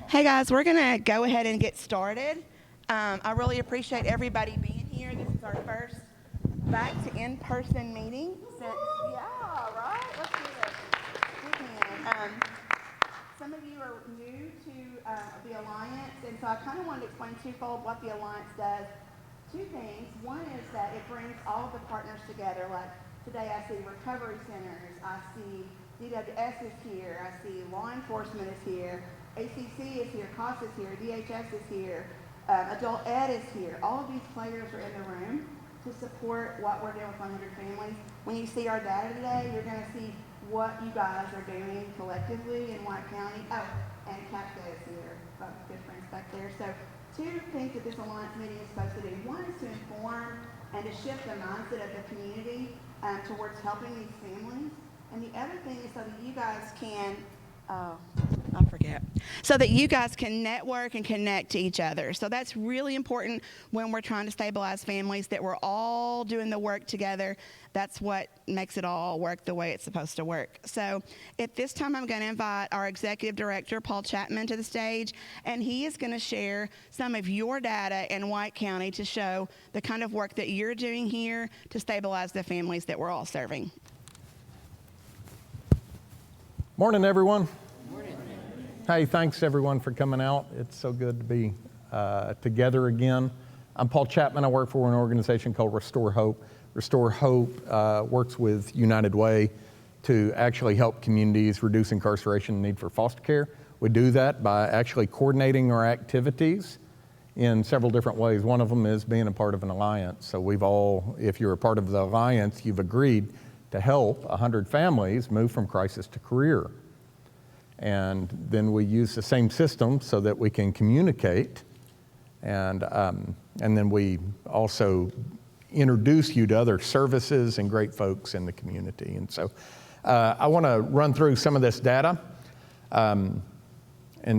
Hey guys, we're gonna go ahead and get started. I really appreciate everybody being here. This is our first back to in-person meeting since, yeah, right? Let's do this. We can. Some of you are new to the Alliance, and so I kind of wanted to explain twofold what the Alliance does. Two things. One is that it brings all of the partners together. Like today I see recovery centers, I see DWS is here, I see law enforcement is here, ACC is here, COS is here, DHS is here, Adult Ed is here. All of these players are in the room to support what we're doing with 100 families. When you see our data today, you're going to see what you guys are doing collectively in White County. Oh, and CAPCA is here, good friends back there. So two things that this Alliance meeting is supposed to do. One is to inform and to shift the mindset of the community towards helping these families. And the other thing is so that you guys can, I forget, so that you guys can network and connect to each other. So that's really important when we're trying to stabilize families, that we're all doing the work together. That's what makes it all work the way it's supposed to work. So at this time, I'm going to invite our Executive Director, Paul Chapman, to the stage, and he is going to share some of your data in White County to show the kind of work that you're doing here to stabilize the families that we're all serving. Morning, everyone. Morning. Hey, thanks everyone for coming out. It's so good to be together again. I'm Paul Chapman. I work for an organization called Restore Hope. Restore Hope works with United Way to actually help communities reduce incarceration and need for foster care. We do that by actually coordinating our activities in several different ways. One of them is being a part of an alliance. So we've all, if you're a part of the alliance, you've agreed to help 100 families move from crisis to career. And then we use the same system so that we can communicate, and then we also introduce you to other services and great folks in the community. And so I want to run through some of this data. And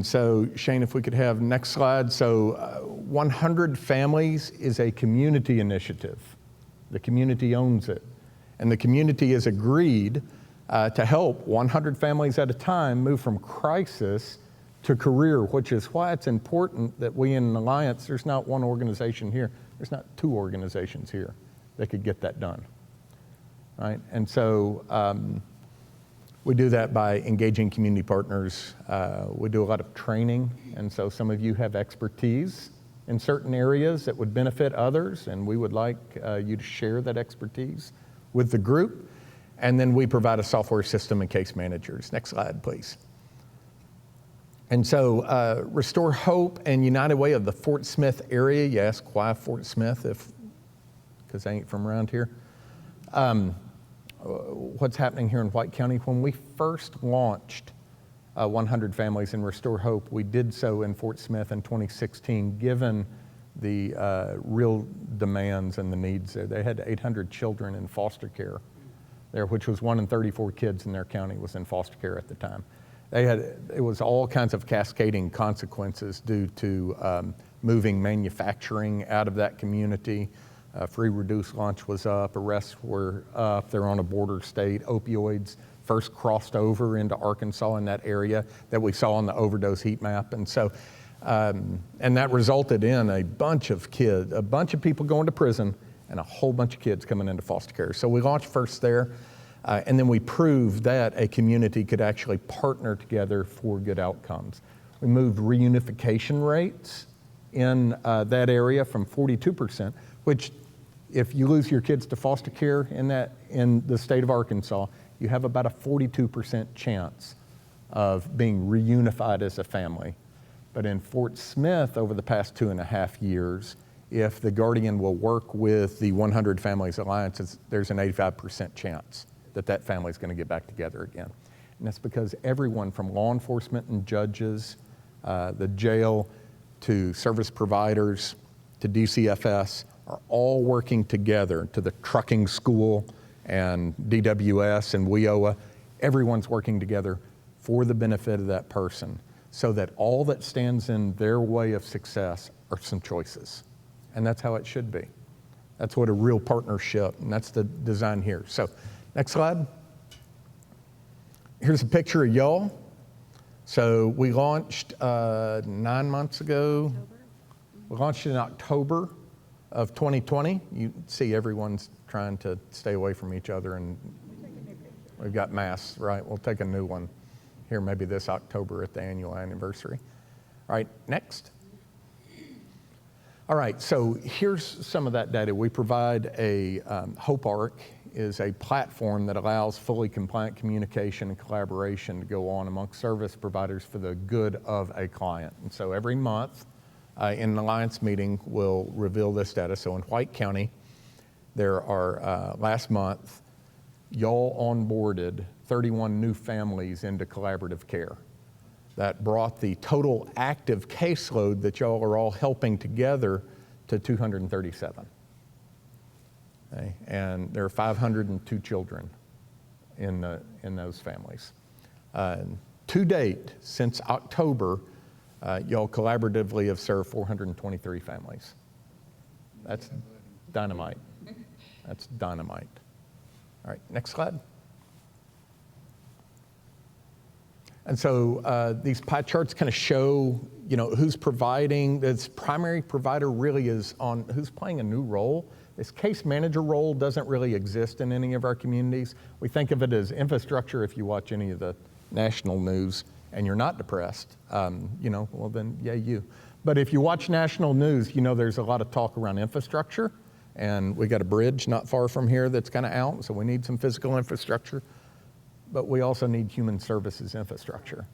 so Shane, if we could have next slide. So 100 Families is a community initiative. The community owns it. And the community has agreed to help 100 families at a time move from crisis to career, which is why it's important that we in an alliance, there's not one organization here, there's not two organizations here that could get that done, right? And so we do that by engaging community partners. We do a lot of training, and so some of you have expertise in certain areas that would benefit others, and we would like you to share that expertise with the group, and then we provide a software system and case managers. Next slide, please. And so Restore Hope and United Way of the Fort Smith area. You ask why Fort Smith, because I ain't from around here. What's happening here in White County? When we first launched 100 Families in Restore Hope, we did so in Fort Smith in 2016, given the real demands and the needs there. They had 800 children in foster care there, which was 1 in 34 kids in their county was in foster care at the time. It was all kinds of cascading consequences due to moving manufacturing out of that community. Free reduced lunch was up, arrests were up, they're on a border state. Opioids first crossed over into Arkansas in that area that we saw on the overdose heat map. And so and that resulted in a bunch of people going to prison and a whole bunch of kids coming into foster care. So we launched first there, and then we proved that a community could actually partner together for good outcomes. We moved reunification rates in that area from 42%, which if you lose your kids to foster care in the state of Arkansas, you have about a 42% chance of being reunified as a family. But in Fort Smith, over the past 2.5 years, if the Guardian will work with the 100 Families Alliance, there's an 85% chance that that family is going to get back together again. And that's because everyone from law enforcement and judges, the jail, to service providers, to DCFS, are all working together, to the trucking school and DWS and WIOA. Everyone's working together for the benefit of that person, so that all that stands in their way of success are some choices. And that's how it should be. That's what a real partnership, and that's the design here. So next slide. Here's a picture of y'all. So we launched 9 months ago. We launched in October of 2020. You see everyone's trying to stay away from each other, and we've got masks, right? We'll take a new one here maybe this October at the annual anniversary. All right, next. All right, so here's some of that data. We provide a HopeArc is a platform that allows fully compliant communication and collaboration to go on amongst service providers for the good of a client. And so every month in an alliance meeting, we'll reveal this data. So in White County, there are, last month, y'all onboarded 31 new families into collaborative care. That brought the total active caseload that y'all are all helping together to 237. Okay? And there are 502 children in those families. To date, since October, y'all collaboratively have served 423 families. That's dynamite. That's dynamite. All right, next slide. And so these pie charts kind of show, who's providing. This primary provider really is on who's playing a new role. This case manager role doesn't really exist in any of our communities. We think of it as infrastructure. If you watch any of the national news and you're not depressed, well then, yeah, you. But if you watch national news, there's a lot of talk around infrastructure, and we got a bridge not far from here that's kind of out, so we need some physical infrastructure. But we also need human services infrastructure.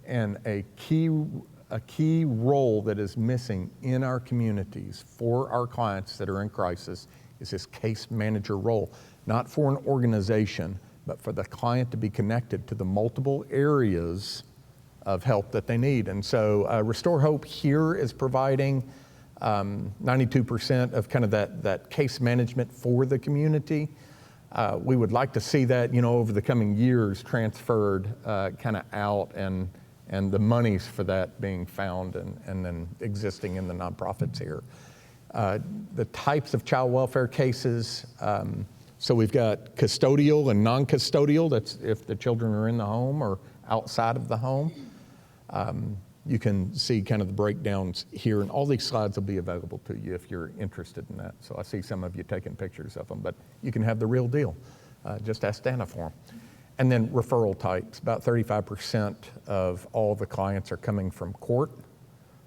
And a key role that is missing in our communities for our clients that are in crisis is this case manager role, not for an organization, but for the client to be connected to the multiple areas of help that they need. And so Restore Hope here is providing 92% of kind of that case management for the community. We would like to see that, over the coming years transferred kind of out and the monies for that being found and then existing in the nonprofits here. The types of child welfare cases, so we've got custodial and non-custodial, that's if the children are in the home or outside of the home. You can see kind of the breakdowns here, and all these slides will be available to you if you're interested in that. So I see some of you taking pictures of them, but you can have the real deal. Just ask Dana for them. And then referral types, about 35% of all the clients are coming from court.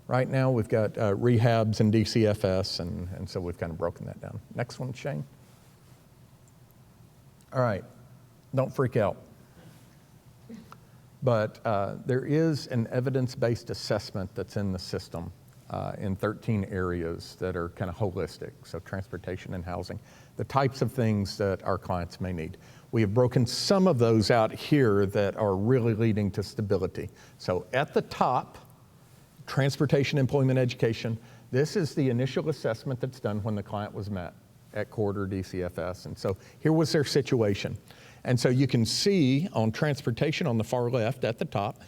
Right now we've got rehabs and DCFS, and so we've kind of broken that down. Next one, Shane. All right, don't freak out. But there is an evidence-based assessment that's in the system in 13 areas that are kind of holistic, so transportation and housing, the types of things that our clients may need. We have broken some of those out here that are really leading to stability. So at the top, transportation, employment, education, this is the initial assessment that's done when the client was met at court or DCFS. And so here was their situation. And so you can see on transportation on the far left at the top,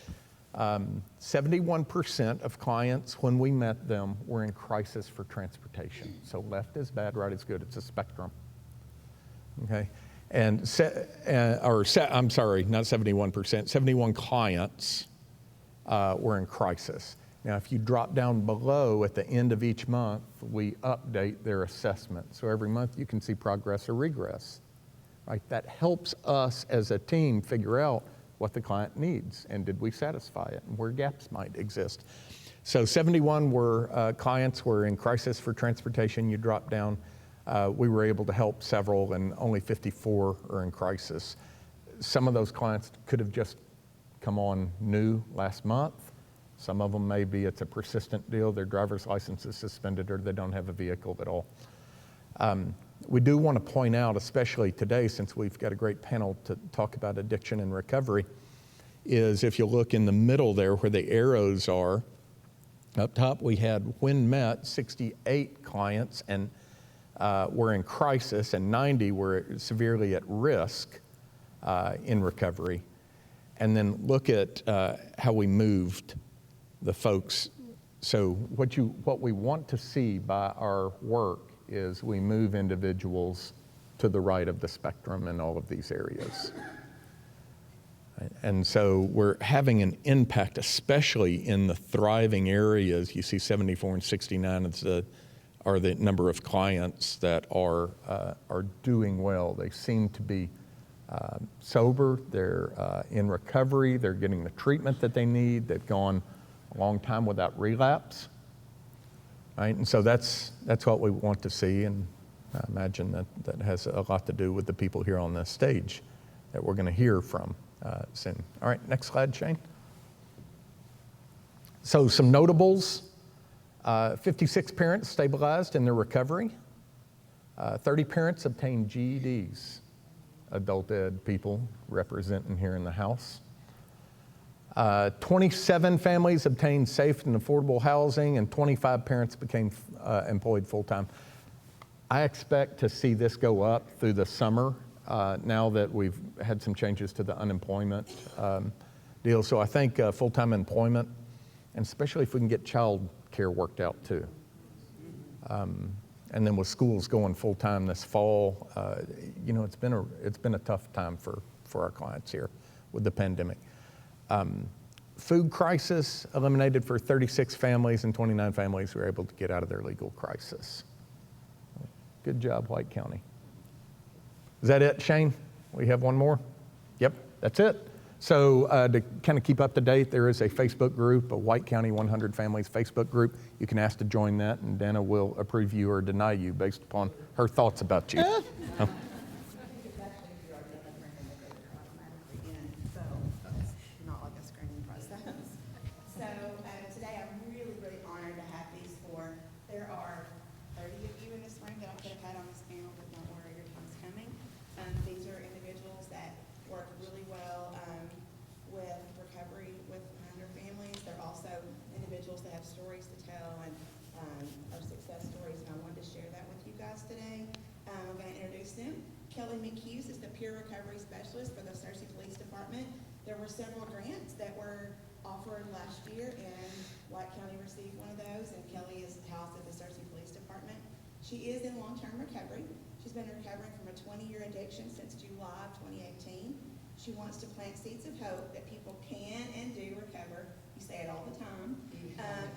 71% of clients when we met them were in crisis for transportation. So left is bad, right is good. It's a spectrum. Okay, and I'm sorry, not 71%. 71 clients were in crisis. Now, if you drop down below at the end of each month, we update their assessment. So every month you can see progress or regress. Right? That helps us as a team figure out what the client needs and did we satisfy it and where gaps might exist. So 71 clients were in crisis for transportation. You drop down, we were able to help several, and only 54 are in crisis. Some of those clients could have just come on new last month. Some of them maybe it's a persistent deal, their driver's license is suspended or they don't have a vehicle at all. We do want to point out, especially today, since we've got a great panel to talk about addiction and recovery, is if you look in the middle there where the arrows are, up top we had, when met, 68 clients and were in crisis, and 90 were severely at risk in recovery. And then look at how we moved the folks. So what we want to see by our work is we move individuals to the right of the spectrum in all of these areas. Right? And so we're having an impact, especially in the thriving areas. You see 74 and 69 are the number of clients that are doing well. They seem to be sober, they're in recovery, they're getting the treatment that they need, they've gone a long time without relapse. Right? And so that's what we want to see, and I imagine that has a lot to do with the people here on this stage that we're going to hear from soon. All right, next slide, Shane. So some notables, 56 parents stabilized in their recovery, 30 parents obtained GEDs, adult ed people representing here in the House. 27 families obtained safe and affordable housing, and 25 parents became employed full-time. I expect to see this go up through the summer now that we've had some changes to the unemployment deal. So I think full-time employment, and especially if we can get child care worked out too. And then with schools going full-time this fall, it's been a tough time for our clients here with the pandemic. Food crisis eliminated for 36 families, and 29 families were able to get out of their legal crisis. Good job, White County. Is that it, Shane? We have one more? Yep, that's it. So to kind of keep up to date, there is a Facebook group, a White County 100 Families Facebook group. You can ask to join that, and Dana will approve you or deny you based upon her thoughts about you. Kelly McHughes is the peer recovery specialist for the Searcy Police Department. There were several grants that were offered last year, and White County received one of those, and Kelly is housed at the Searcy Police Department. She is in long-term recovery. She's been recovering from a 20-year addiction since July of 2018. She wants to plant seeds of hope that people can and do recover. You say it all the time.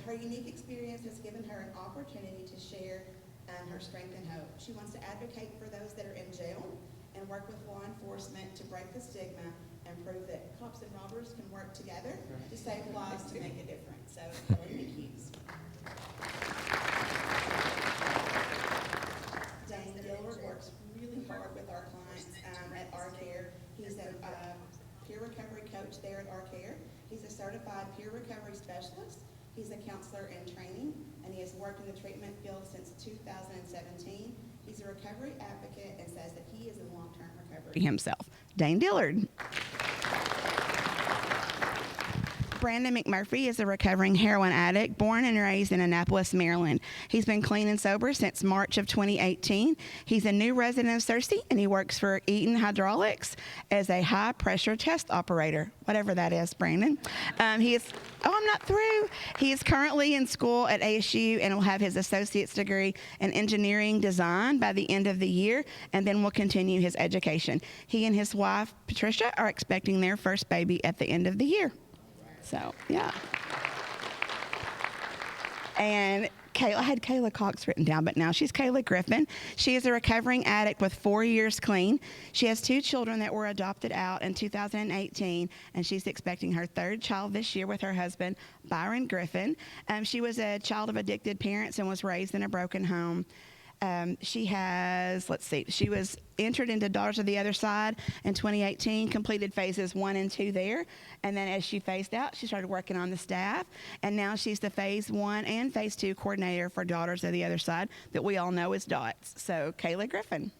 Her unique experience has given her an opportunity to share her strength and hope. She wants to advocate for those that are in jail and work with law enforcement to break the stigma and prove that cops and robbers can work together to save lives, to make a difference. So, Kelly McHughes. Dane Dillard works really hard with our clients at R-Care. He's a peer recovery coach there at R-Care. He's a certified peer recovery specialist. He's a counselor in training, and he has worked in the treatment field since 2017. He's a recovery advocate and says that he is in long-term recovery himself. Dane Dillard. Brandon McMurphy is a recovering heroin addict born and raised in Annapolis, Maryland. He's been clean and sober since March of 2018. He's a new resident of Searcy, and he works for Eaton Hydraulics as a high-pressure test operator, whatever that is, Brandon. I'm not through. He is currently in school at ASU and will have his associate's degree in engineering design by the end of the year, and then will continue his education. He and his wife, Patricia, are expecting their first baby at the end of the year. So, yeah. And Kayla, I had Kayla Cox written down, but now she's Kayla Griffin. She is a recovering addict with 4 years clean. She has 2 children that were adopted out in 2018, and she's expecting her 3rd child this year with her husband, Byron Griffin. She was a child of addicted parents and was raised in a broken home. She was entered into Daughters of the Other Side in 2018, completed phases 1 and 2 there. And then as she phased out, she started working on the staff. And now she's the phase 1 and phase 2 coordinator for Daughters of the Other Side that we all know as DOTS. So, Kayla Griffin.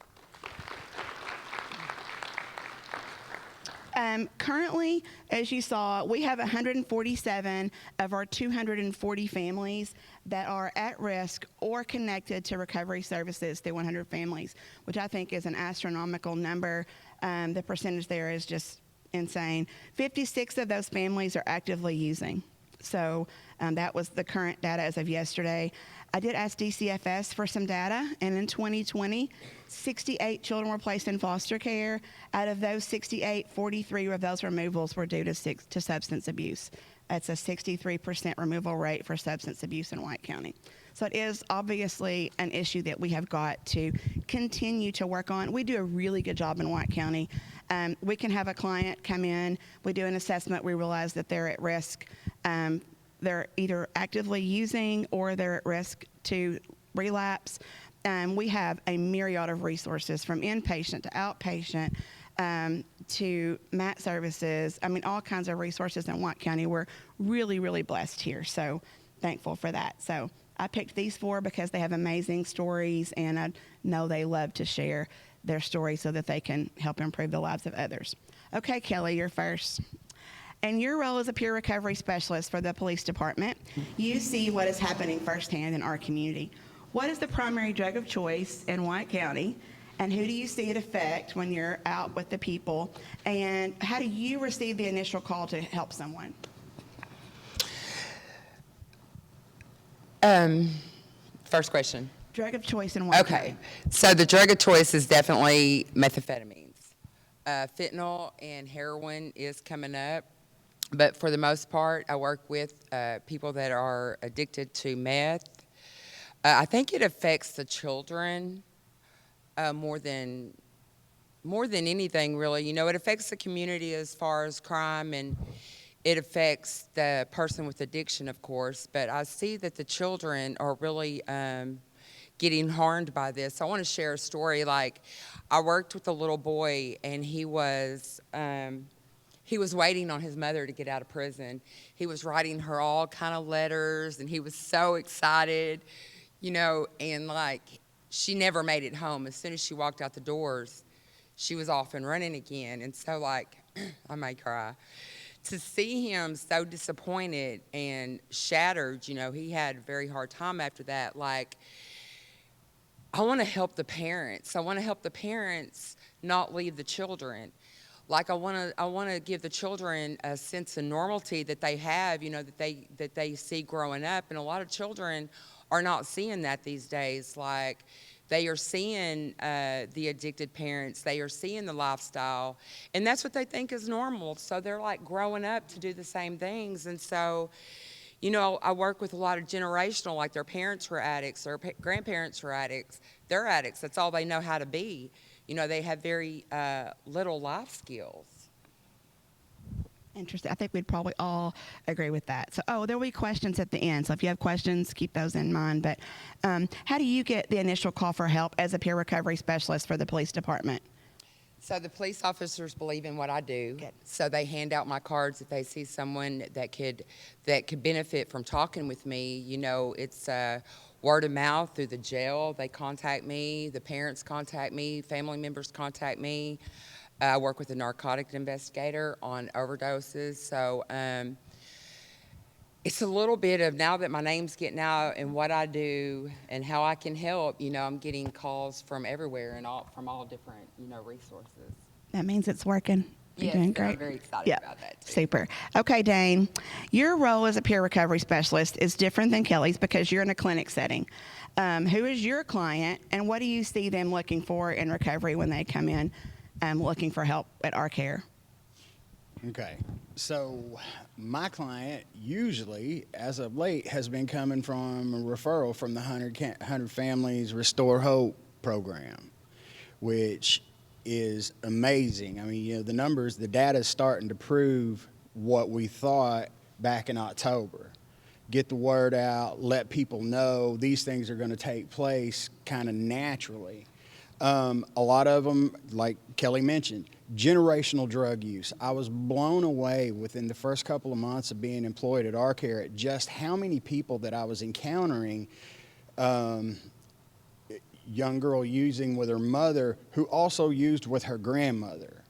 Currently, as you saw, we have 147 of our 240 families that are at risk or connected to recovery services through 100 families, which I think is an astronomical number. The percentage there is just insane. 56 of those families are actively using. So that was the current data as of yesterday. I did ask DCFS for some data, and in 2020, 68 children were placed in foster care. Out of those 68, 43 of those removals were due to substance abuse. That's a 63% removal rate for substance abuse in White County. So it is obviously an issue that we have got to continue to work on. We do a really good job in White County. We can have a client come in, we do an assessment, we realize that they're at risk. They're either actively using or they're at risk to relapse. We have a myriad of resources from inpatient to outpatient to MAT services. I mean, all kinds of resources in White County. We're really, really blessed here. So thankful for that. So I picked these 4 because they have amazing stories, and I know they love to share their stories so that they can help improve the lives of others. Okay, Kelly, you're first. In your role as a peer recovery specialist for the police department, you see what is happening firsthand in our community. What is the primary drug of choice in White County, and who do you see it affect when you're out with the people? And how do you receive the initial call to help someone? First question. Drug of choice in White County. Okay, so the drug of choice is definitely methamphetamines. Fentanyl and heroin is coming up, but for the most part, I work with people that are addicted to meth. I think it affects the children more than anything, really. You know, it affects the community as far as crime, and it affects the person with addiction, of course. But I see that the children are really getting harmed by this. I want to share a story. Like, I worked with a little boy, and he was waiting on his mother to get out of prison. He was writing her all kind of letters, and he was so excited, you know, and like, she never made it home. As soon as she walked out the doors, she was off and running again. And so, like, I might cry. To see him so disappointed and shattered, you know, he had a very hard time after that. Like, I want to help the parents. I want to help the parents not leave the children. Like, I want to give the children a sense of normalcy that they have, you know, that they see growing up. And a lot of children are not seeing that these days. Like, they are seeing the addicted parents. They are seeing the lifestyle. And that's what they think is normal. So they're like growing up to do the same things. And so, you know, I work with a lot of generational, like their parents were addicts, their grandparents were addicts. They're addicts. That's all they know how to be. You know, they have very little life skills. Interesting. I think we'd probably all agree with that. So, there will be questions at the end. So if you have questions, keep those in mind. But how do you get the initial call for help as a peer recovery specialist for the police department? So the police officers believe in what I do. Good. So they hand out my cards if they see someone that could benefit from talking with me. You know, it's word of mouth through the jail. They contact me. The parents contact me. Family members contact me. I work with a narcotic investigator on overdoses. So it's a little bit of, now that my name's getting out and what I do and how I can help, you know, I'm getting calls from everywhere and from all different, you know, resources. That means it's working. You're doing great. I'm very excited about that too. Super. Okay, Dane, your role as a peer recovery specialist is different than Kelly's because you're in a clinic setting. Who is your client, and what do you see them looking for in recovery when they come in looking for help at our care? Okay, so my client usually, as of late, has been coming from a referral from the 100 Families Restore Hope program, which is amazing. I mean, you know, the numbers, the data is starting to prove what we thought back in October. Get the word out, let people know these things are going to take place kind of naturally. A lot of them, like Kelly mentioned, generational drug use. I was blown away within the first couple of months of being employed at our care at just how many people that I was encountering. Young girl using with her mother who also used with her grandmother.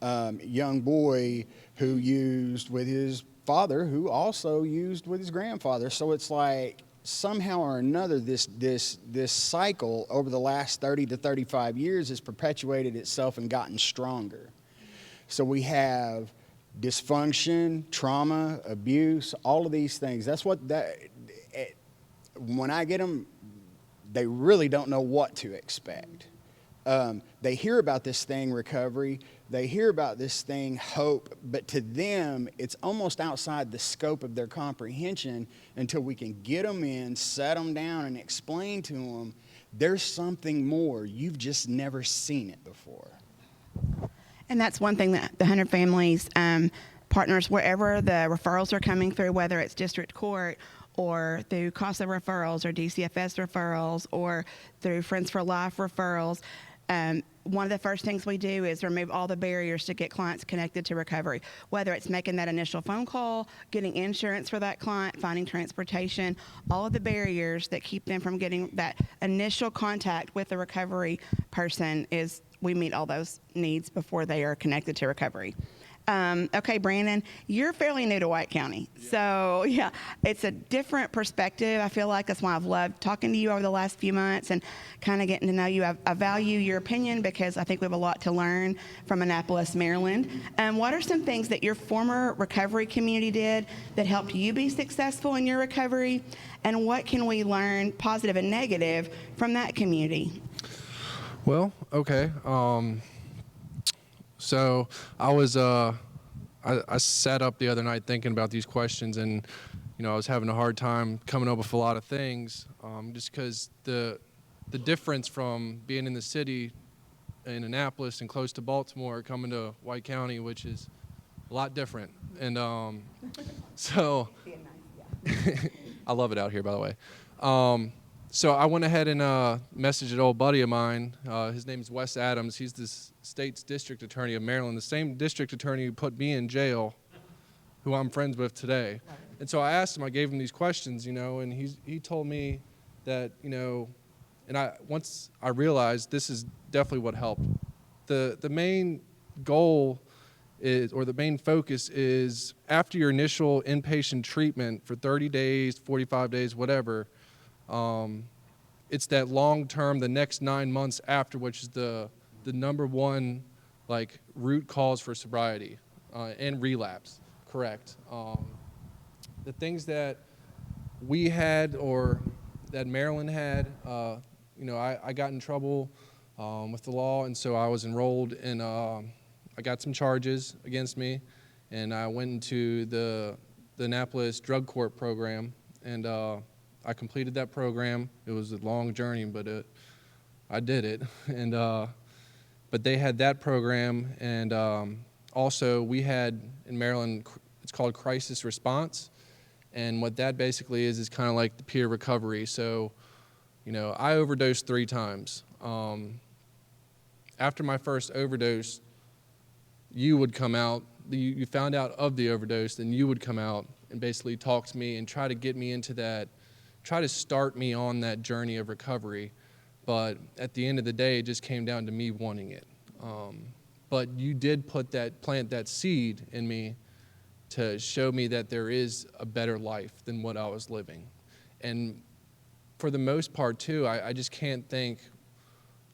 Young boy who used with his father who also used with his grandfather. So it's like somehow or another this cycle over the last 30 to 35 years has perpetuated itself and gotten stronger. So we have dysfunction, trauma, abuse, all of these things. That's what when I get them, they really don't know what to expect. They hear about this thing, recovery. They hear about this thing, hope. But to them, it's almost outside the scope of their comprehension until we can get them in, set them down, and explain to them there's something more. You've just never seen it before. And that's one thing that the 100 Families partners, wherever the referrals are coming through, whether it's district court or through CASA referrals or DCFS referrals or through Friends for Life referrals, one of the first things we do is remove all the barriers to get clients connected to recovery, whether it's making that initial phone call, getting insurance for that client, finding transportation, all of the barriers that keep them from getting that initial contact with the recovery person is we meet all those needs before they are connected to recovery. Okay, Brandon, you're fairly new to White County. Yeah. So, yeah, it's a different perspective. I feel like that's why I've loved talking to you over the last few months and kind of getting to know you. I value your opinion because I think we have a lot to learn from Annapolis, Maryland. What are some things that your former recovery community did that helped you be successful in your recovery? And what can we learn, positive and negative, from that community? Well, okay. So I was, I sat up the other night thinking about these questions, and I was having a hard time coming up with a lot of things, just because the difference from being in the city in Annapolis and close to Baltimore, coming to White County, which is a lot different, and so I love it out here, by the way. So I went ahead and messaged an old buddy of mine. His name is Wes Adams. He's the state's district attorney of Maryland, the same district attorney who put me in jail, who I'm friends with today. And so I asked him, I gave him these questions, and he told me that, and once I realized this is definitely what helped. The main goal is, or the main focus is, after your initial inpatient treatment for 30 days, 45 days, whatever, it's that long term, the next 9 months after, which is the number one root cause for sobriety and relapse. Correct. The things that we had, or that Maryland had, I got in trouble with the law, and so I was enrolled in. I got some charges against me, and I went into the Annapolis Drug Court program, and I completed that program. It was a long journey, but I did it. And but they had that program, and also we had in Maryland, it's called crisis response, and what that basically is kind of like the peer recovery. So, I overdosed 3 times. After my first overdose, you would come out. You found out of the overdose, then you would come out and basically talk to me and try to get me into that. Try to start me on that journey of recovery, but at the end of the day, it just came down to me wanting it. But you did plant that seed in me to show me that there is a better life than what I was living. And for the most part, too, I just can't thank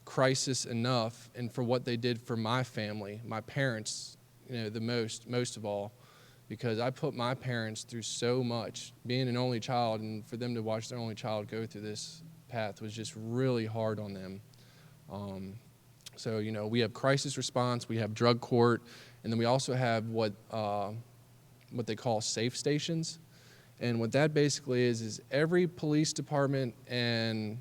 Crisis enough, and for what they did for my family, my parents, the most of all. Because I put my parents through so much, being an only child, and for them to watch their only child go through this path was just really hard on them. So, we have crisis response, we have drug court, and then we also have what they call safe stations. And what that basically is every police department and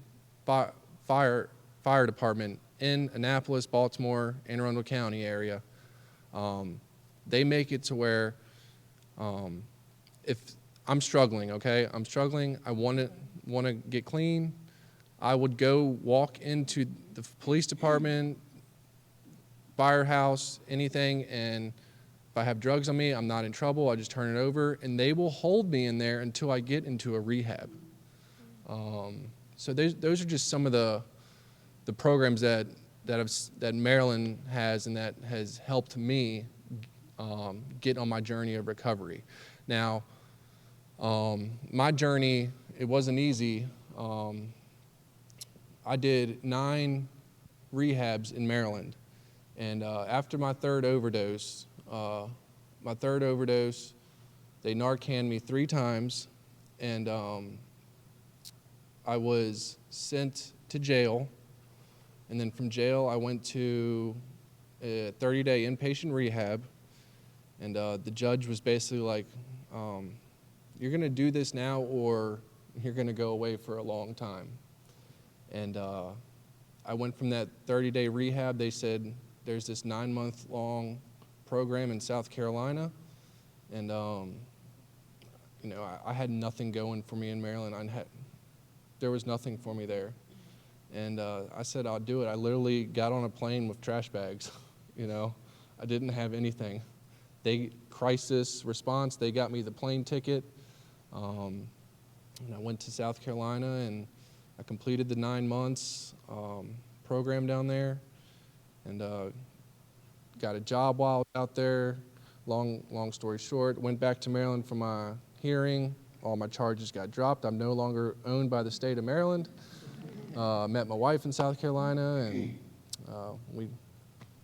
fire department in Annapolis, Baltimore, Anne Arundel County area, they make it to where if I'm struggling, okay, I want to get clean, I would go walk into the police department, firehouse, anything, and if I have drugs on me, I'm not in trouble, I just turn it over, and they will hold me in there until I get into a rehab. So those are just some of the programs that Maryland has, and that has helped me get on my journey of recovery. Now, my journey, it wasn't easy. I did 9 rehabs in Maryland, and after my third overdose, they Narcaned me 3 times, and I was sent to jail, and then from jail I went to a 30-day inpatient rehab, and the judge was basically like, you're going to do this now or you're going to go away for a long time. And I went from that 30-day rehab. They said there's this 9-month-long program in South Carolina, and you know, I had nothing going for me in Maryland. There was nothing for me there. And I said, I'll do it. I literally got on a plane with trash bags, you know. I didn't have anything. Crisis response, they got me the plane ticket. And I went to South Carolina, and I completed the 9 months program down there, and got a job while I was out there. Long story short, went back to Maryland for my hearing. All my charges got dropped. I'm no longer owned by the state of Maryland. Met my wife in South Carolina, and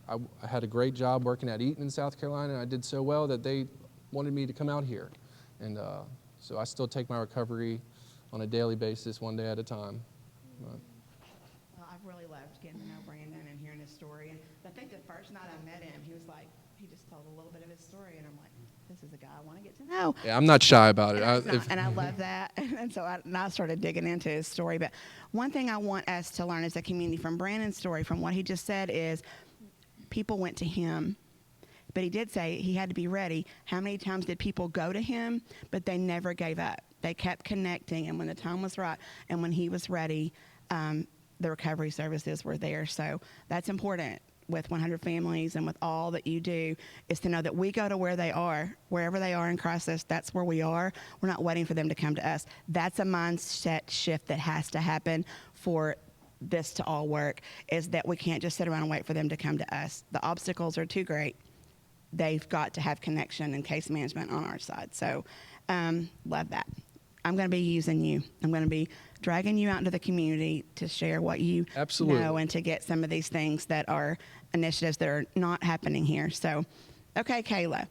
I had a great job working at Eaton in South Carolina. And I did so well that they wanted me to come out here. And so I still take my recovery on a daily basis, one day at a time. Well, I've really loved getting to know Brandon and hearing his story. And I think the first night I met him, he was like, he just told a little bit of his story, and I'm like, this is a guy I want to get to know. Yeah, I'm not shy about it. And I love that. And so I started digging into his story. But one thing I want us to learn as a community from Brandon's story, from what he just said, is people went to him. But he did say he had to be ready. How many times did people go to him, but they never gave up? They kept connecting, and when the time was right and when he was ready, the recovery services were there. So that's important with 100 Families and with all that you do, is to know that we go to where they are, wherever they are in crisis. That's where we are. We're not waiting for them to come to us. That's a mindset shift that has to happen for this to all work, is that we can't just sit around and wait for them to come to us. The obstacles are too great. They've got to have connection and case management on our side. So love that. I'm going to be using you. I'm going to be dragging you out into the community to share what you Absolutely. know and to get some of these things that are initiatives that are not happening here. So, okay, Kayla.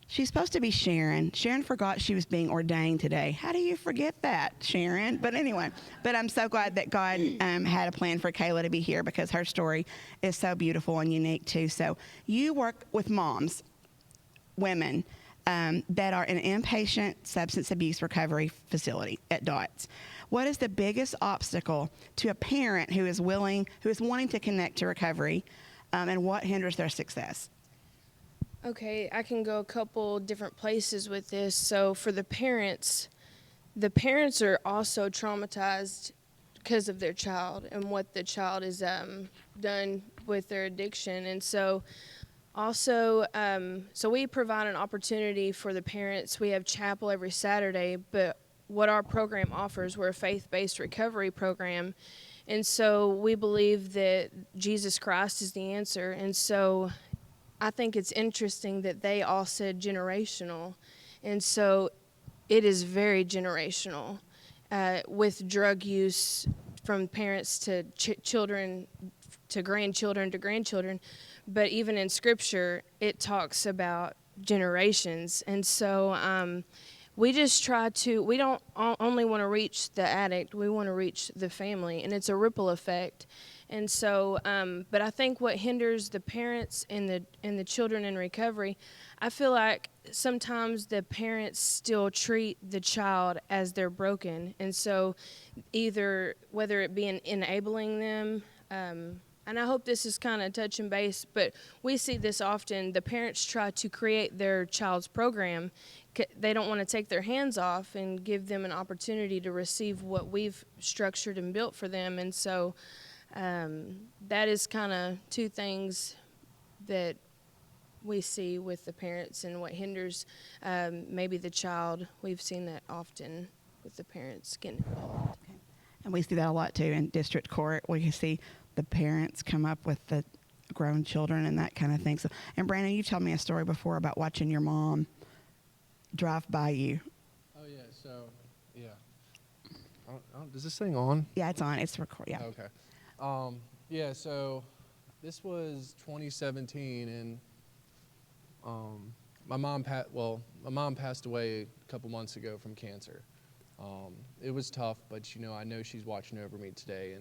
She's supposed to be Sharon. Sharon forgot she was being ordained today. How do you forget that, Sharon? But anyway, I'm so glad that God had a plan for Kayla to be here, because her story is so beautiful and unique too. So you work with moms, women, that are in an inpatient substance abuse recovery facility at DOTS. What is the biggest obstacle to a parent who is wanting to connect to recovery, and what hinders their success? Okay, I can go a couple different places with this. So for the parents are also traumatized because of their child and what the child has done with their addiction. And so also, so we provide an opportunity for the parents. We have chapel every Saturday, but what our program offers, we're a faith-based recovery program. And so we believe that Jesus Christ is the answer. And so I think it's interesting that they all said generational. And so it is very generational, with drug use from parents to children to grandchildren. But even in Scripture, it talks about generations. And so we just we don't only want to reach the addict, we want to reach the family, and it's a ripple effect. And so, but I think what hinders the parents and the children in recovery, I feel like sometimes the parents still treat the child as they're broken. And so either, whether it be enabling them, and I hope this is kind of touch and base, but we see this often. The parents try to create their child's program. They don't want to take their hands off and give them an opportunity to receive what we've structured and built for them. And so that is kind of two things that we see with the parents and what hinders maybe the child. We've seen that often with the parents getting involved. Okay. And we see that a lot too in district court. We see the parents come up with the grown children and that kind of thing. So, and Brandon, you told me a story before about watching your mom drive by you. Oh, yeah. So, yeah. Does this thing on? Yeah, it's on. It's recorded. Yeah. Okay. Yeah, so this was 2017, and my mom passed away a couple months ago from cancer. It was tough, but I know she's watching over me today.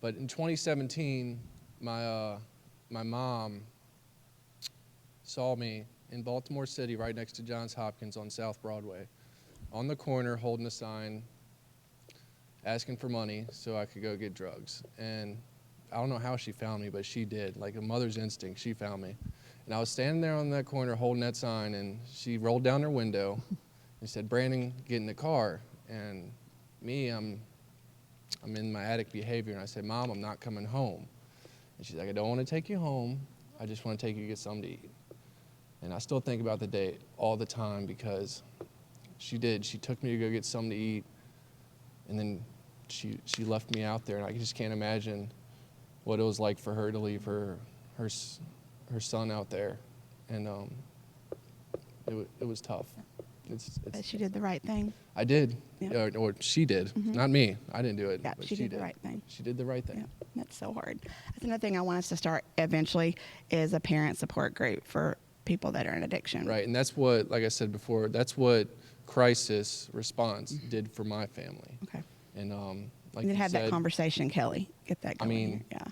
But in 2017, my mom saw me in Baltimore City, right next to Johns Hopkins on South Broadway, on the corner holding a sign, asking for money so I could go get drugs. And I don't know how she found me, but she did. Like a mother's instinct, she found me. And I was standing there on that corner holding that sign, and she rolled down her window and said, "Brandon, get in the car." And me, I'm in my addict behavior, and I said, "Mom, I'm not coming home." And she's like, "I don't want to take you home. I just want to take you to get something to eat." And I still think about the day all the time because she did. She took me to go get something to eat, and then she left me out there, and I just can't imagine what it was like for her to leave her son out there. And it was tough. But she did the right thing. I did, Yeah. or she did, not me. I didn't do it. Yeah, but she did the right thing. She did the right thing. Yeah, that's so hard. That's another thing I want us to start eventually is a parent support group for people that are in addiction. Right, and that's what, like I said before, that's what Crisis Response did for my family. Okay. And like You you have that said, conversation, Kelly. Get that going. mean, yeah.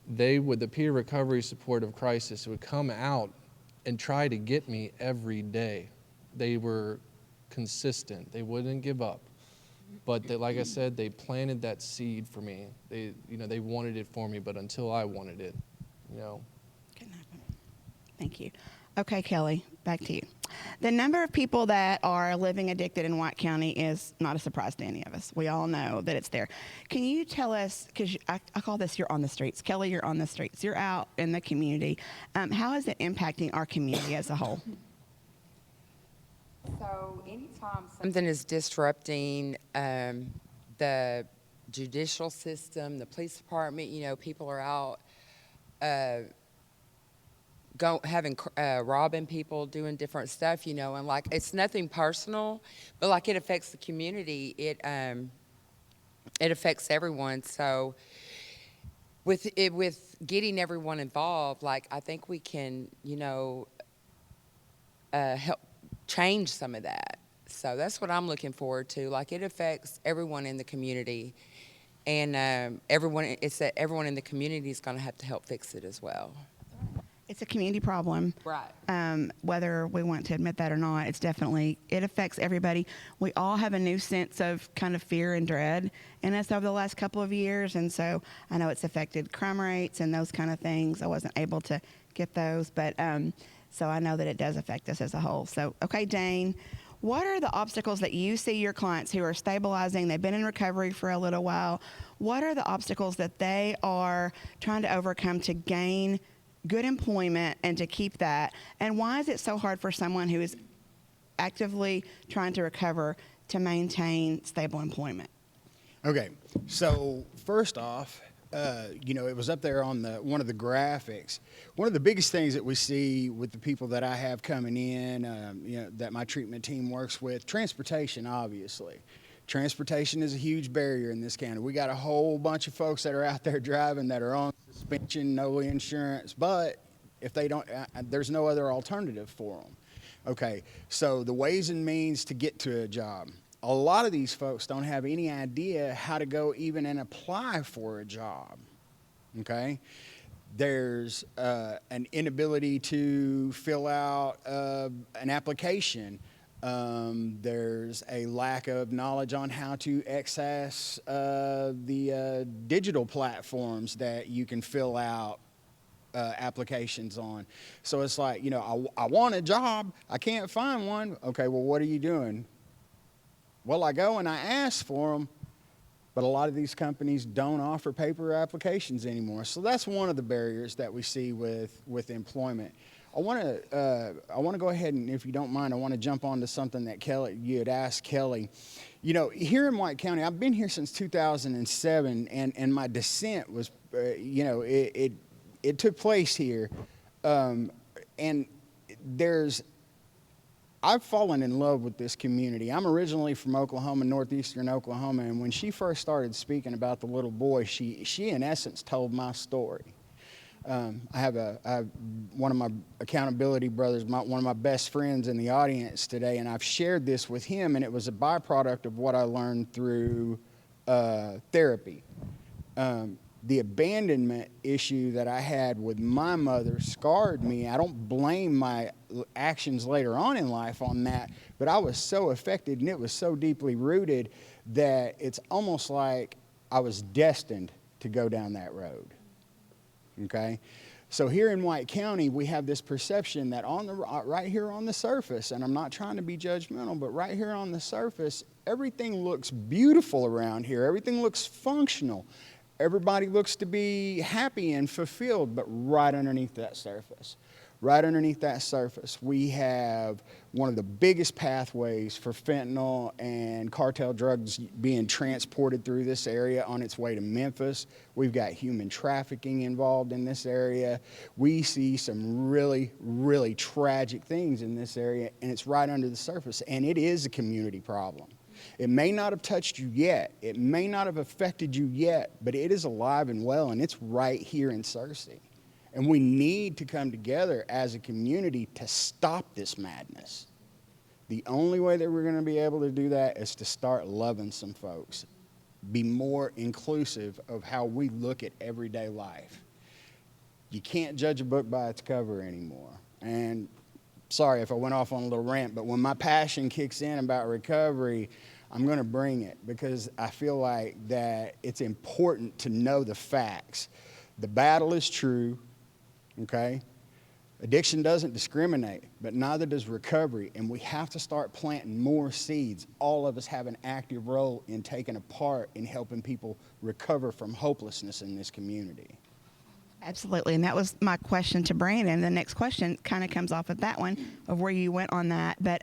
they, with the peer recovery support of Crisis, would come out and try to get me every day. They were consistent. They wouldn't give up. But they, like I said, they planted that seed for me. They wanted it for me, but until I wanted it, Couldn't happen. Thank you. Okay, Kelly, back to you. The number of people that are living addicted in White County is not a surprise to any of us. We all know that it's there. Can you tell us, because I call this you're on the streets. Kelly, you're on the streets. You're out in the community. How is it impacting our community as a whole? So anytime something is disrupting the judicial system, the police department, people are out robbing people, doing different stuff, and like it's nothing personal, but like it affects the community. It affects everyone. So with getting everyone involved, like I think we can, help change some of that. So that's what I'm looking forward to. Like it affects everyone in the community, and everyone in the community is going to have to help fix it as well. It's a community problem. Right. Whether we want to admit that or not, it affects everybody. We all have a new sense of kind of fear and dread in us over the last couple of years. And so I know it's affected crime rates and those kind of things. I wasn't able to get those, but so I know that it does affect us as a whole. So, okay, Dane, what are the obstacles that you see your clients who are stabilizing, they've been in recovery for a little while, what are the obstacles that they are trying to overcome to gain good employment and to keep that? And why is it so hard for someone who is actively trying to recover to maintain stable employment? Okay, so first off, it was up there on one of the graphics. One of the biggest things that we see with the people that I have coming in, that my treatment team works with, transportation, obviously. Transportation is a huge barrier in this county. We got a whole bunch of folks that are out there driving that are on suspension, no insurance, but if they don't, there's no other alternative for them. Okay, so the ways and means to get to a job. A lot of these folks don't have any idea how to go even and apply for a job. Okay, there's an inability to fill out an application. There's a lack of knowledge on how to access the digital platforms that you can fill out applications on. So it's like, I want a job, I can't find one. Okay, well, what are you doing? Well, I go and I ask for them, but a lot of these companies don't offer paper applications anymore. So that's one of the barriers that we see with employment. I want to go ahead and, if you don't mind, I want to jump on to something that you had asked Kelly. Here in White County, I've been here since 2007, and my descent was, it took place here, and I've fallen in love with this community. I'm originally from Oklahoma, northeastern Oklahoma, and when she first started speaking about the little boy, she in essence told my story. I have one of my accountability brothers, one of my best friends in the audience today, and I've shared this with him, and it was a byproduct of what I learned through therapy. The abandonment issue that I had with my mother scarred me. I don't blame my actions later on in life on that, but I was so affected and it was so deeply rooted that it's almost like I was destined to go down that road. Okay? So here in White County, we have this perception that right here on the surface, and I'm not trying to be judgmental, but right here on the surface, everything looks beautiful around here. Everything looks functional. Everybody looks to be happy and fulfilled, but right underneath that surface, we have one of the biggest pathways for fentanyl and cartel drugs being transported through this area on its way to Memphis. We've got human trafficking involved in this area. We see some really, really tragic things in this area, and it's right under the surface, and it is a community problem. It may not have touched you yet. It may not have affected you yet, but it is alive and well, and it's right here in Searcy. And we need to come together as a community to stop this madness. The only way that we're going to be able to do that is to start loving some folks, be more inclusive of how we look at everyday life. You can't judge a book by its cover anymore. And sorry if I went off on a little rant, but when my passion kicks in about recovery, I'm going to bring it because I feel like that it's important to know the facts. The battle is true, okay? Addiction doesn't discriminate, but neither does recovery, and we have to start planting more seeds. All of us have an active role in taking a part in helping people recover from hopelessness in this community. Absolutely, and that was my question to Brandon. The next question kind of comes off of that one, of where you went on that. But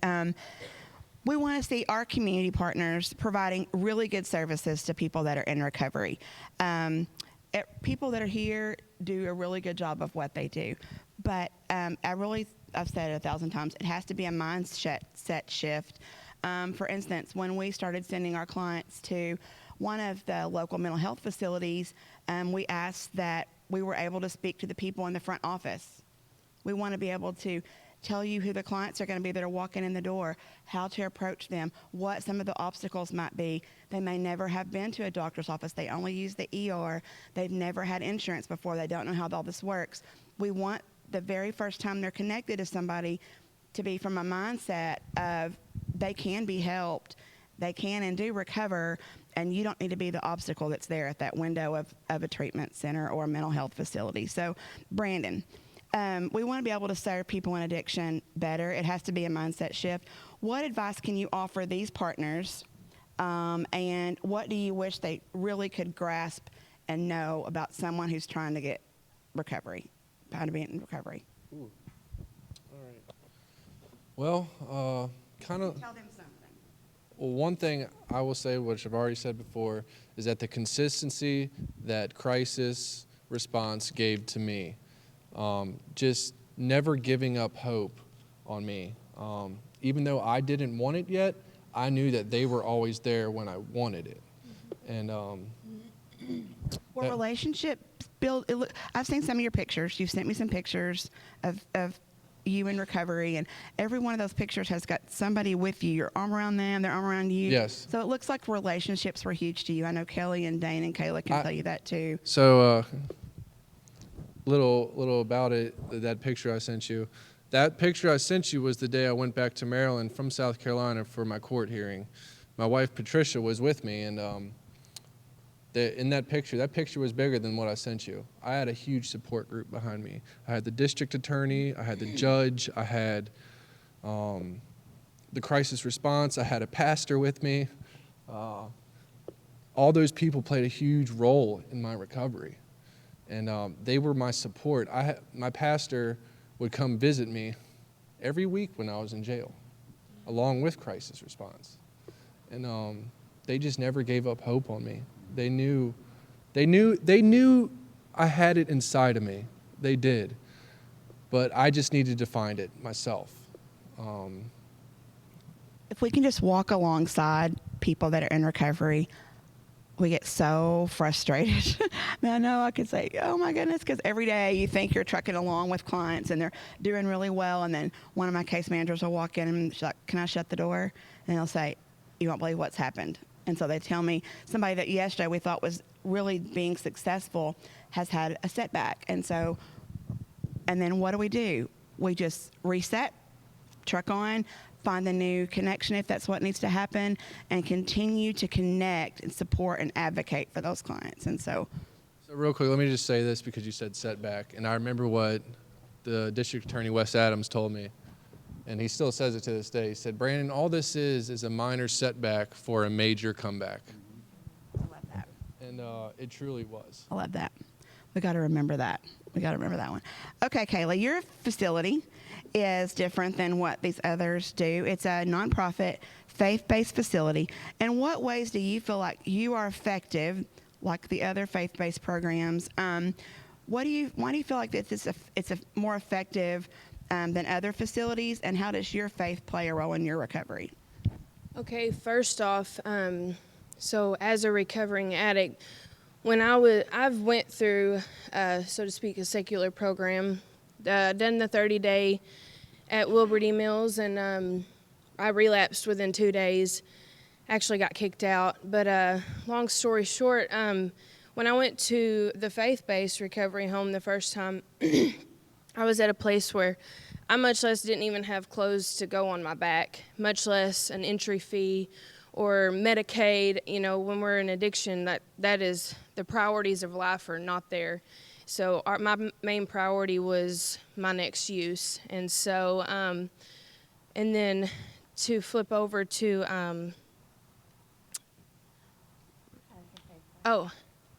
we want to see our community partners providing really good services to people that are in recovery. People that are here do a really good job of what they do. But I've said it 1,000 times, it has to be a mindset shift. For instance, when we started sending our clients to one of the local mental health facilities, we asked that we were able to speak to the people in the front office. We want to be able to tell you who the clients are going to be that are walking in the door, how to approach them, what some of the obstacles might be. They may never have been to a doctor's office. They only use the ER. They've never had insurance before. They don't know how all this works. We want the very first time they're connected to somebody to be from a mindset of they can be helped, they can and do recover, and you don't need to be the obstacle that's there at that window of a treatment center or a mental health facility. So, Brandon, we want to be able to serve people in addiction better. It has to be a mindset shift. What advice can you offer these partners, and what do you wish they really could grasp and know about someone who's trying to get recovery, trying to be in recovery? Ooh. All right. Well, kind of. Tell them something. Well, one thing I will say, which I've already said before, is that the consistency that crisis response gave to me, just never giving up hope on me. Even though I didn't want it yet, I knew that they were always there when I wanted it. And Well, relationships build. I've seen some of your pictures. You've sent me some pictures of you in recovery, and every one of those pictures has got somebody with you. Your arm around them, their arm around you. Yes. So it looks like relationships were huge to you. I know Kelly and Dane and Kayla can tell you that too. So, little about it, that picture I sent you. That picture I sent you was the day I went back to Maryland from South Carolina for my court hearing. My wife, Patricia, was with me, and in that picture was bigger than what I sent you. I had a huge support group behind me. I had the district attorney, I had the judge, I had the crisis response, I had a pastor with me. All those people played a huge role in my recovery, and they were my support. My pastor would come visit me every week when I was in jail, along with crisis response, and they just never gave up hope on me. They knew I had it inside of me. They did, but I just needed to find it myself. If we can just walk alongside people that are in recovery, we get so frustrated. I know I could say, oh my goodness, because every day you think you're trucking along with clients and they're doing really well, and then one of my case managers will walk in and she's like, can I shut the door? And they'll say, you won't believe what's happened. And so they tell me somebody that yesterday we thought was really being successful has had a setback. And so, and then what do? We just reset, truck on, find the new connection if that's what needs to happen, and continue to connect and support and advocate for those clients. And so, Real quick, let me just say this because you said setback, and I remember what the district attorney, Wes Adams, told me, and he still says it to this day. He said, Brandon, all this is a minor setback for a major comeback. I love that. And it truly was. I love that. We got to remember that. We got to remember that one. Okay, Kayla, your facility is different than what these others do. It's a nonprofit, faith-based facility. In what ways do you feel like you are effective, like the other faith-based programs? Why do you feel like it's a more effective than other facilities, and how does your faith play a role in your recovery? Okay, first off, so as a recovering addict, when I've went through, so to speak, a secular program, done the 30-day at Wilbert E. Mills, and I relapsed within 2 days. Actually got kicked out. But long story short, when I went to the faith-based recovery home the first time, I was at a place where I much less didn't even have clothes to go on my back, much less an entry fee or Medicaid. You know, when we're in addiction, that is, the priorities of life are not there. So my main priority was my next use. And so, and then to flip over to,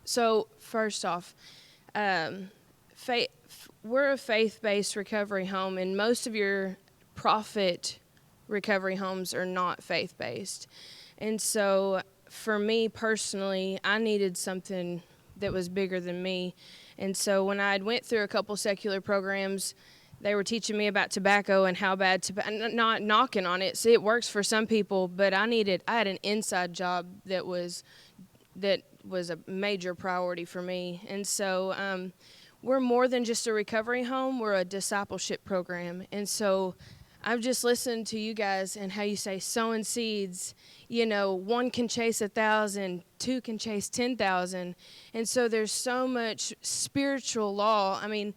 so first off, we're a faith-based recovery home, and most of your profit recovery homes are not faith-based. And so for me personally, I needed something that was bigger than me. And so when I went through a couple secular programs, they were teaching me about tobacco and how bad tobacco, not knocking on it. So it works for some people, but I had an inside job that was a major priority for me. And so we're more than just a recovery home, we're a discipleship program. And so I've just listened to you guys and how you say sowing seeds. You know, 1 can chase 1,000, 2 can chase 10,000. And so there's so much spiritual law. I mean,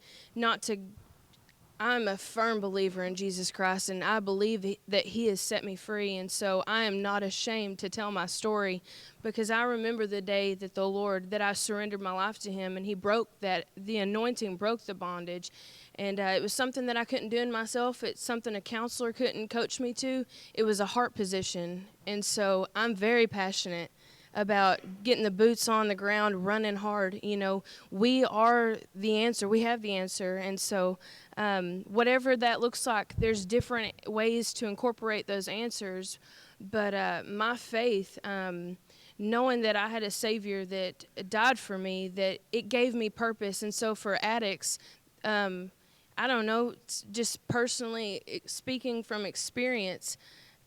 I'm a firm believer in Jesus Christ, and I believe that he has set me free. And so I am not ashamed to tell my story, because I remember the day that I surrendered my life to him, and the anointing broke the bondage. And it was something that I couldn't do in myself. It's something a counselor couldn't coach me to. It was a heart position. And so I'm very passionate about getting the boots on the ground, running hard. You know, we are the answer. We have the answer. And so whatever that looks like, there's different ways to incorporate those answers. But my faith, knowing that I had a Savior that died for me, that it gave me purpose. And so for addicts, I don't know, just personally speaking from experience,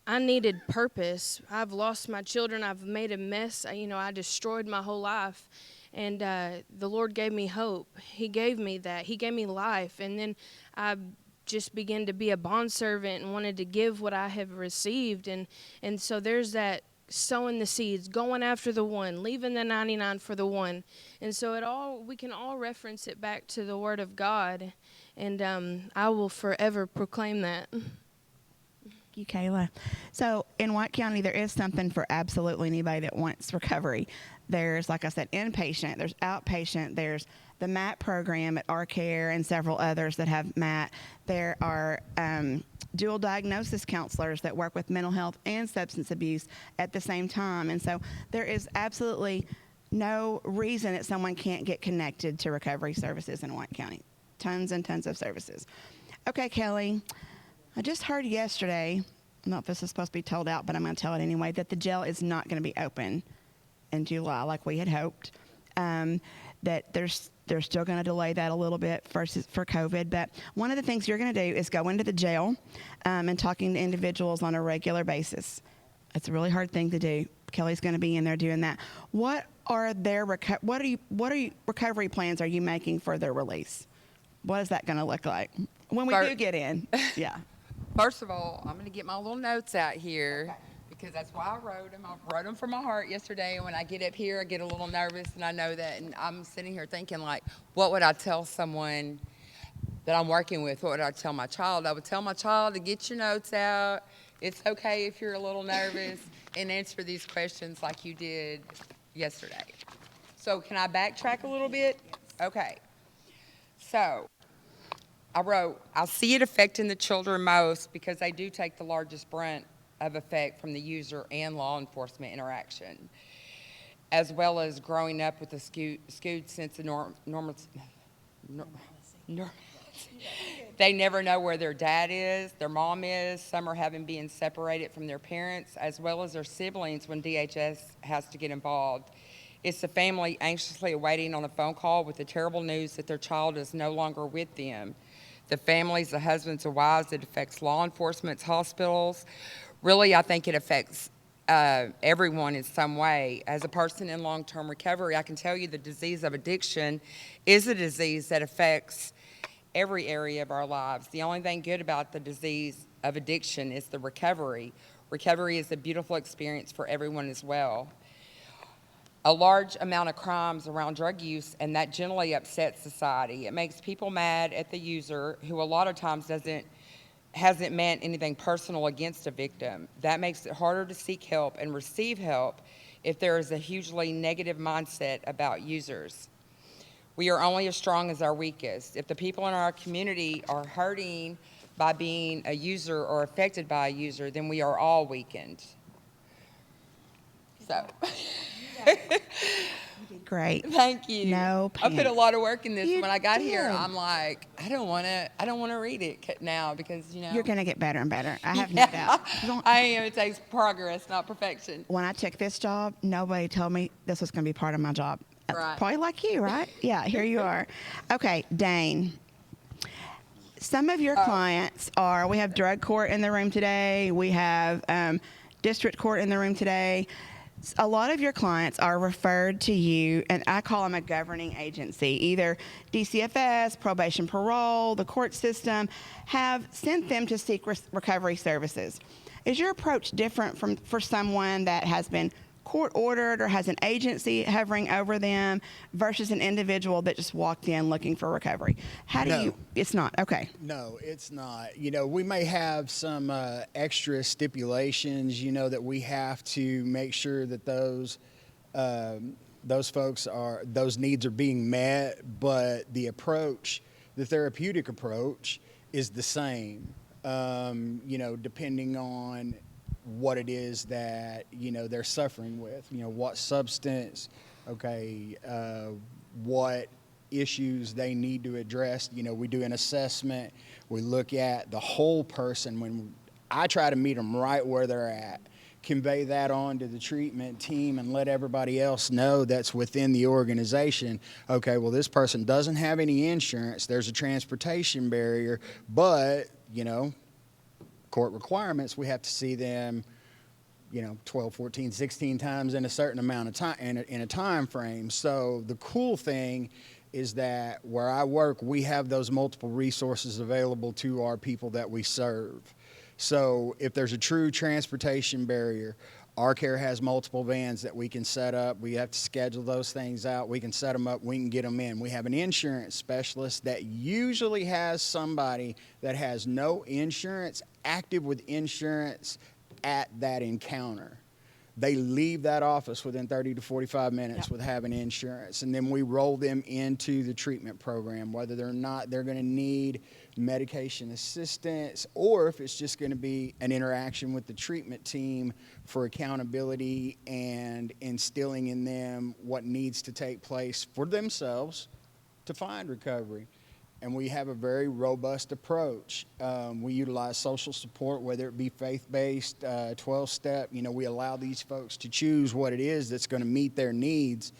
I needed purpose. I've lost my children. I've made a mess. I destroyed my whole life. And the Lord gave me hope. He gave me that. He gave me life. And then I just began to be a bondservant and wanted to give what I have received. And so there's that sowing the seeds, going after the one, leaving the 99 for the one. And so we can all reference it back to the Word of God. And I will forever proclaim that. Thank you, Kayla. So in White County, there is something for absolutely anybody that wants recovery. There's, like I said, inpatient, there's outpatient, there's the MAT program at R-Care and several others that have MAT. There are dual diagnosis counselors that work with mental health and substance abuse at the same time. And so there is absolutely no reason that someone can't get connected to recovery services in White County. Tons and tons of services. Okay, Kelly, I just heard yesterday, I don't know if this is supposed to be told out, but I'm going to tell it anyway, that the jail is not going to be open in July like we had hoped. That they're still going to delay that a little bit for COVID. But one of the things you're going to do is go into the jail and talking to individuals on a regular basis. It's a really hard thing to do. Kelly's going to be in there doing that. What are their what are you recovery plans are you making for their release? What is that going to look like when we do get in? Yeah. First of all, I'm going to get my little notes out here because that's why I wrote them. I wrote them from my heart yesterday. And when I get up here, I get a little nervous, and I know that. And I'm sitting here thinking, like, what would I tell someone that I'm working with? What would I tell my child? I would tell my child to get your notes out. It's okay if you're a little nervous, and answer these questions like you did yesterday. So can I backtrack a little bit? Okay. So I wrote, I see it affecting the children most because they do take the largest brunt of effect from the user and law enforcement interaction, as well as growing up with a skewed sense of normalcy. They never know where their dad is, their mom is. Some are having been separated from their parents, as well as their siblings when DHS has to get involved. It's the family anxiously awaiting on a phone call with the terrible news that their child is no longer with them. The families, the husbands, the wives, it affects law enforcement, hospitals. Really, I think it affects everyone in some way. As a person in long-term recovery, I can tell you the disease of addiction is a disease that affects every area of our lives. The only thing good about the disease of addiction is the recovery. Recovery is a beautiful experience for everyone as well. A large amount of crimes around drug use, and that generally upsets society. It makes people mad at the user, who a lot of times hasn't meant anything personal against a victim. That makes it harder to seek help and receive help if there is a hugely negative mindset about users. We are only as strong as our weakest. If the people in our community are hurting by being a user or affected by a user, then we are all weakened. So. Great. Thank you. No I put a lot of work in this. You When I got here, did. I'm like, I don't want to read it now because, you know. You're going to get better and better. I have no doubt. I am. It takes progress, not perfection. When I took this job, nobody told me this was going to be part of my job. Right. Probably like you, right? Yeah, here you are. Okay, Dane. Some of your clients are, we have drug court in the room today. We have district court in the room today. A lot of your clients are referred to you, and I call them a governing agency. Either DCFS, probation, parole, the court system have sent them to seek recovery services. Is your approach different for someone that has been court ordered or has an agency hovering over them versus an individual that just walked in looking for recovery? How do you? It's not. Okay. No, it's not. You know, we may have some extra stipulations, you know, that we have to make sure that those folks those needs are being met, but the approach, the therapeutic approach, is the same. You know, depending on what it is that, you know, they're suffering with, you know, what substance, okay, what issues they need to address. You know, we do an assessment. We look at the whole person. When I try to meet them right where they're at, convey that on to the treatment team and let everybody else know that's within the organization. Okay, well, this person doesn't have any insurance. There's a transportation barrier, but, you know, court requirements, we have to see them, you know, 12, 14, 16 times in a certain amount of time, in a time frame. So the cool thing is that where I work, we have those multiple resources available to our people that we serve. So if there's a true transportation barrier, our care has multiple vans that we can set up. We have to schedule those things out. We can set them up. We can get them in. We have an insurance specialist that usually has somebody that has no insurance, active with insurance at that encounter. They leave that office within 30 to 45 minutes with having insurance, and then we roll them into the treatment program, whether or not they're going to need medication assistance or if it's just going to be an interaction with the treatment team for accountability and instilling in them what needs to take place for themselves to find recovery. And we have a very robust approach. We utilize social support, whether it be faith-based, 12-step. You know, we allow these folks to choose what it is that's going to meet their needs.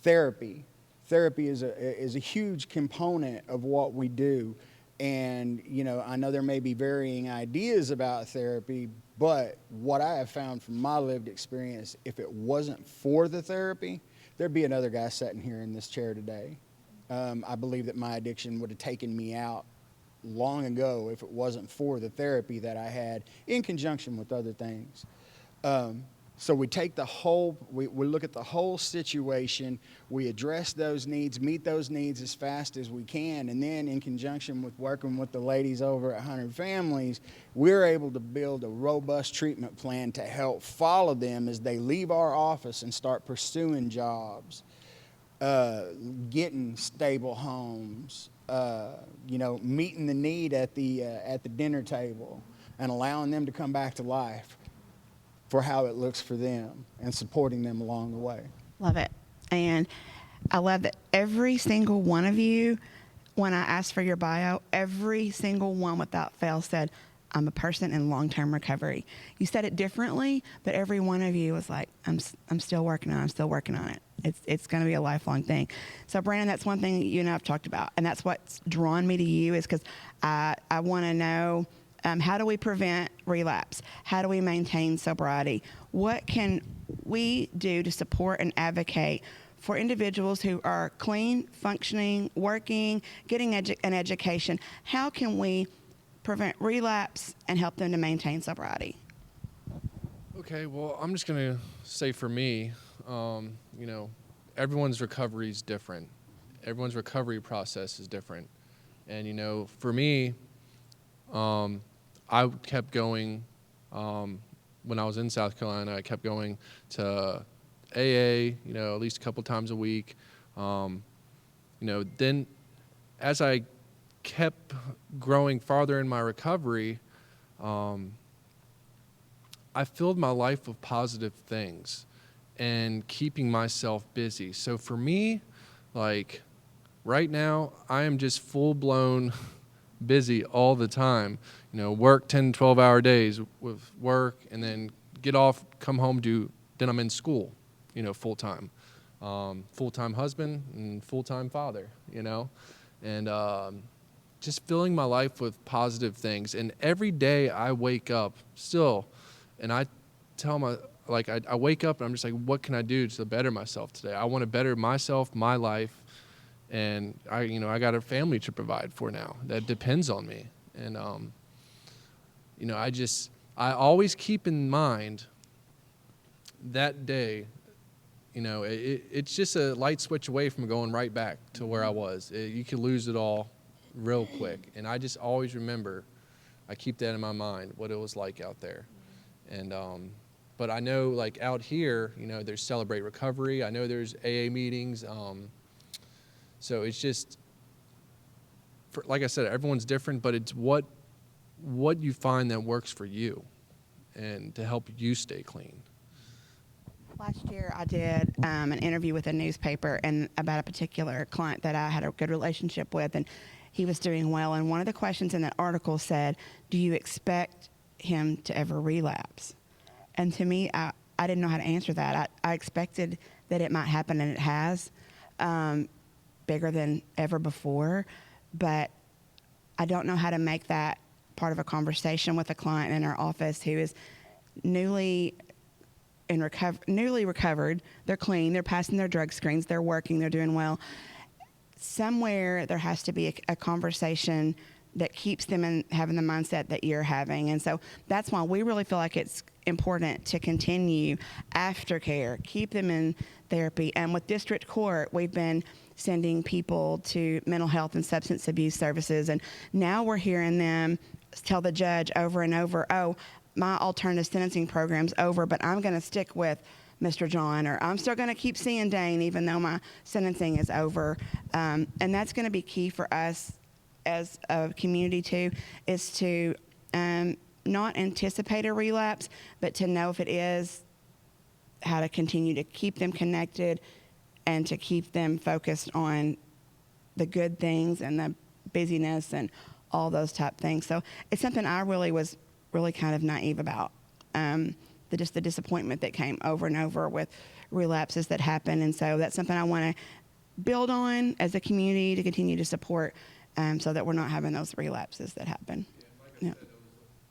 Therapy is a huge component of what we do. And, you know, I know there may be varying ideas about therapy, but what I have found from my lived experience, if it wasn't for the therapy, there'd be another guy sitting here in this chair today. I believe that my addiction would have taken me out long ago if it wasn't for the therapy that I had in conjunction with other things. So we take the whole, we look at the whole situation, we address those needs, meet those needs as fast as we can, and then in conjunction with working with the ladies over at 100 Families, we're able to build a robust treatment plan to help follow them as they leave our office and start pursuing jobs, getting stable homes, you know, meeting the need at the dinner table and allowing them to come back to life for how it looks for them and supporting them along the way. Love it. And I love that every single one of you, when I asked for your bio, every single one without fail said, I'm a person in long-term recovery. You said it differently, but every one of you was like, I'm still working on it. I'm still working on it. It's going to be a lifelong thing. So Brandon, that's one thing that you and I have talked about. And that's what's drawn me to you, is because I want to know, how do we prevent relapse? How do we maintain sobriety? What can we do to support and advocate for individuals who are clean, functioning, working, getting an education? How can we prevent relapse and help them to maintain sobriety? Okay, well, I'm just going to say for me, you know, everyone's recovery is different. Everyone's recovery process is different. And, you know, for me, I kept going, when I was in South Carolina, I kept going to AA, you know, at least a couple times a week. You know, then as I kept growing farther in my recovery, I filled my life with positive things and keeping myself busy. So for me, like right now, I am just full-blown busy all the time. You know, work 10, 12-hour days with work, and then get off, come home, then I'm in school, you know, full-time. Full-time husband and full-time father, you know. And just filling my life with positive things. And every day I wake up still, and I tell I wake up and I'm just like, what can I do to better myself today? I want to better myself, my life, and I got a family to provide for now that depends on me. And you know, I always keep in mind that day, you know, it's just a light switch away from going right back to where I was. You could lose it all real quick. And I just always remember, I keep that in my mind, what it was like out there. And but I know, like out here, you know, there's Celebrate Recovery. I know there's AA meetings. So it's just, like I said, everyone's different, but it's what you find that works for you and to help you stay clean. Last year, I did an interview with a newspaper and about a particular client that I had a good relationship with, and he was doing well. And one of the questions in that article said, do you expect him to ever relapse? And to me, I didn't know how to answer that. I expected that it might happen, and it has, bigger than ever before. But I don't know how to make that part of a conversation with a client in our office who is newly recovered. They're clean, they're passing their drug screens, they're working, they're doing well. Somewhere there has to be a conversation that keeps them in having the mindset that you're having. And so that's why we really feel like it's important to continue aftercare, keep them in therapy. And with district court, we've been sending people to mental health and substance abuse services. And now we're hearing them tell the judge over and over, oh, my alternative sentencing program's over, but I'm going to stick with Mr. John, or I'm still going to keep seeing Dane even though my sentencing is over. And that's going to be key for us as a community too, is to not anticipate a relapse, but to know if it is, how to continue to keep them connected and to keep them focused on the good things and the busyness and all those type things. So it's something I really was kind of naive about. The disappointment that came over and over with relapses that happen. And so that's something I want to build on as a community to continue to support so that we're not having those relapses that happen. Yeah.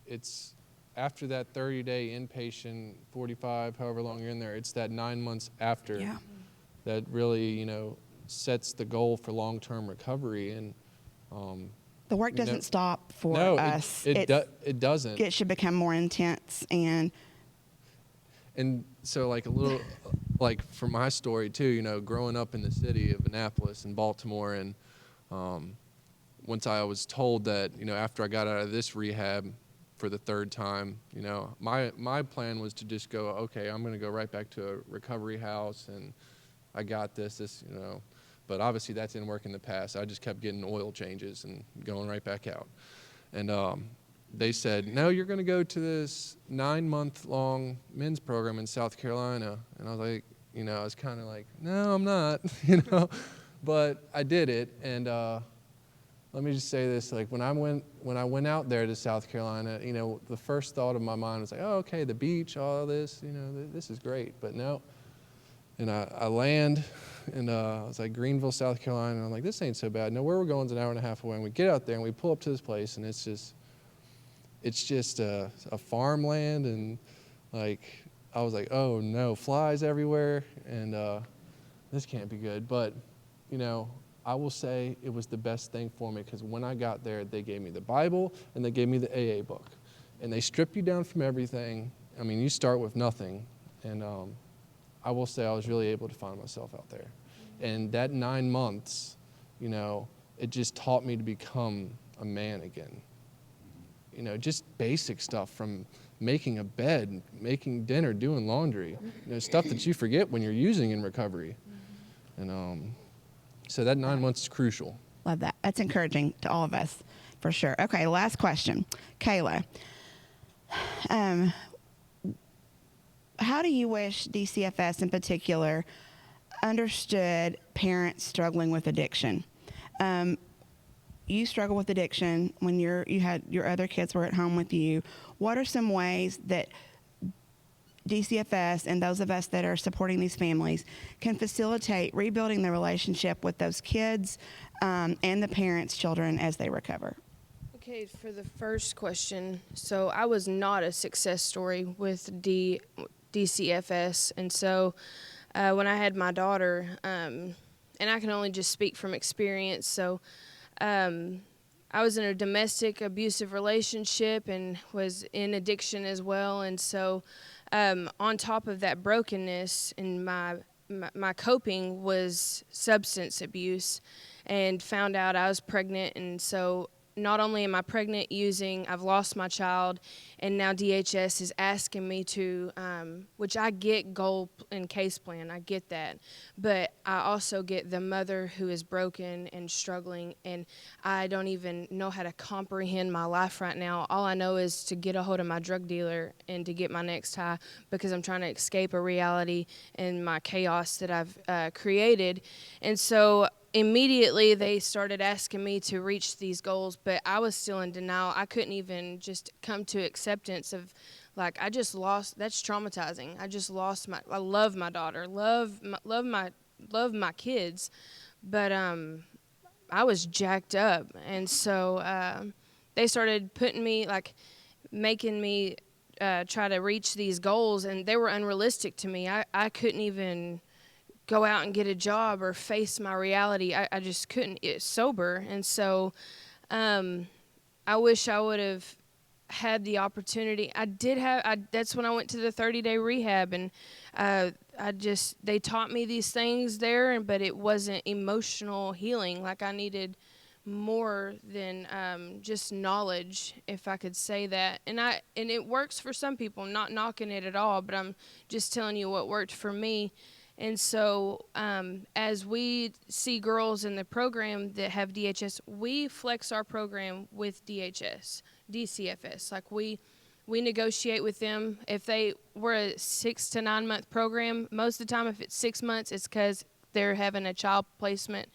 It's after that 30-day inpatient, 45, however long you're in there, it's that 9 months after Yeah. that really, sets the goal for long-term recovery. And The work You know, doesn't stop for no, us. it doesn't. It should become more intense, and And so, like, a little, like, for my story too, growing up in the city of Annapolis and Baltimore, and once I was told that, after I got out of this rehab for the third time, my plan was to just go, okay, I'm going to go right back to a recovery house, and I got this. But obviously that didn't work in the past. I just kept getting oil changes and going right back out. And they said, no, you're going to go to this 9-month-long men's program in South Carolina. And I was like, I was kind of like, no, I'm not, But I did it. And let me just say this, like, when I went out there to South Carolina, the first thought of my mind was like, oh, okay, the beach, all this, this is great. But no. And I land, and I was like, Greenville, South Carolina, and I'm like, this ain't so bad. No, where we're going is an hour and a half away. And we get out there, and we pull up to this place, and it's just a farmland, and, like, I was like, oh, no, flies everywhere, and this can't be good. But, I will say it was the best thing for me, because when I got there, they gave me the Bible, and they gave me the AA book. And they strip you down from everything. I mean, you start with nothing, and I will say I was really able to find myself out there. And that 9 months, it just taught me to become a man again. Just basic stuff, from making a bed, making dinner, doing laundry, stuff that you forget when you're using in recovery. And so that 9 months is crucial. love that. That's encouraging to all of us, for sure. Okay, last question. Kayla, how do you wish DCFS in particular understood parents struggling with addiction? You struggle with addiction when you had your other kids were at home with you. What are some ways that DCFS and those of us that are supporting these families can facilitate rebuilding the relationship with those kids and the parents' children as they recover? Okay, for the first question, so I was not a success story with DCFS, and so when I had my daughter, and I can only just speak from experience, so I was in a domestic abusive relationship and was in addiction as well, and so on top of that brokenness, and my coping was substance abuse, and found out I was pregnant, and so not only am I pregnant I've lost my child, and now DHS is asking me to, which I get goal and case plan, I get that, but I also get the mother who is broken and struggling, and I don't even know how to comprehend my life right now. All I know is to get a hold of my drug dealer and to get my next high, because I'm trying to escape a reality and my chaos that I've created. And so immediately they started asking me to reach these goals, but I was still in denial. I couldn't even just come to acceptance of, like, I just lost. That's traumatizing. I just lost I love my daughter, love my kids, but I was jacked up, and so they started putting me, like, making me try to reach these goals, and they were unrealistic to me. I couldn't even go out and get a job or face my reality. I just couldn't get sober. And so I wish I would have had the opportunity. That's when I went to the 30-day rehab, and they taught me these things there, but it wasn't emotional healing. Like, I needed more than just knowledge, if I could say that. And it works for some people. I'm not knocking it at all, but I'm just telling you what worked for me. And so as we see girls in the program that have DHS, we flex our program with DCFS. Like, we negotiate with them. If we're a 6 to 9 month program, most of the time if it's 6 months, it's because they're having a child placement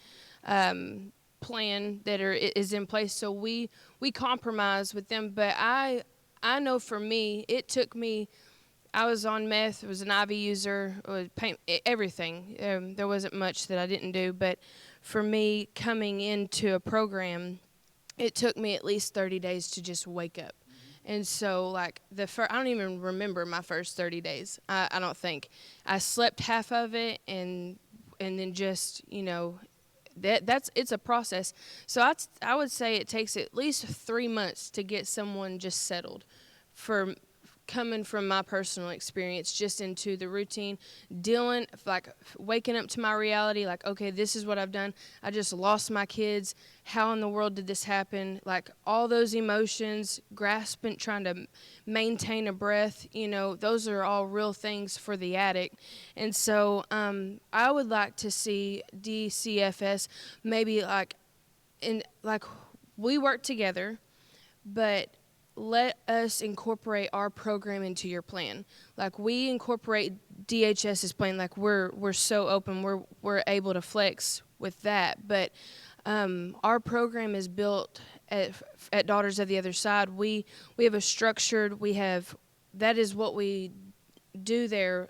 plan that is in place. So we compromise with them. But I know for me, it took me, I was on meth, was an IV user, was everything. There wasn't much that I didn't do. But for me coming into a program, it took me at least 30 days to just wake up. And so, like, I don't even remember my first 30 days. I don't think. I slept half of it, and then just, it's a process. So I would say it takes at least 3 months to get someone just settled, for coming from my personal experience, just into the routine, dealing, like waking up to my reality, like, okay, this is what I've done. I just lost my kids. How in the world did this happen? Like, all those emotions, grasping, trying to maintain a breath, those are all real things for the addict. And so I would like to see DCFS maybe we work together, but let us incorporate our program into your plan. Like, we incorporate DHS's plan. Like, we're so open. We're able to flex with that. But our program is built at Daughters of the Other Side. We have a structured. That is what we do there.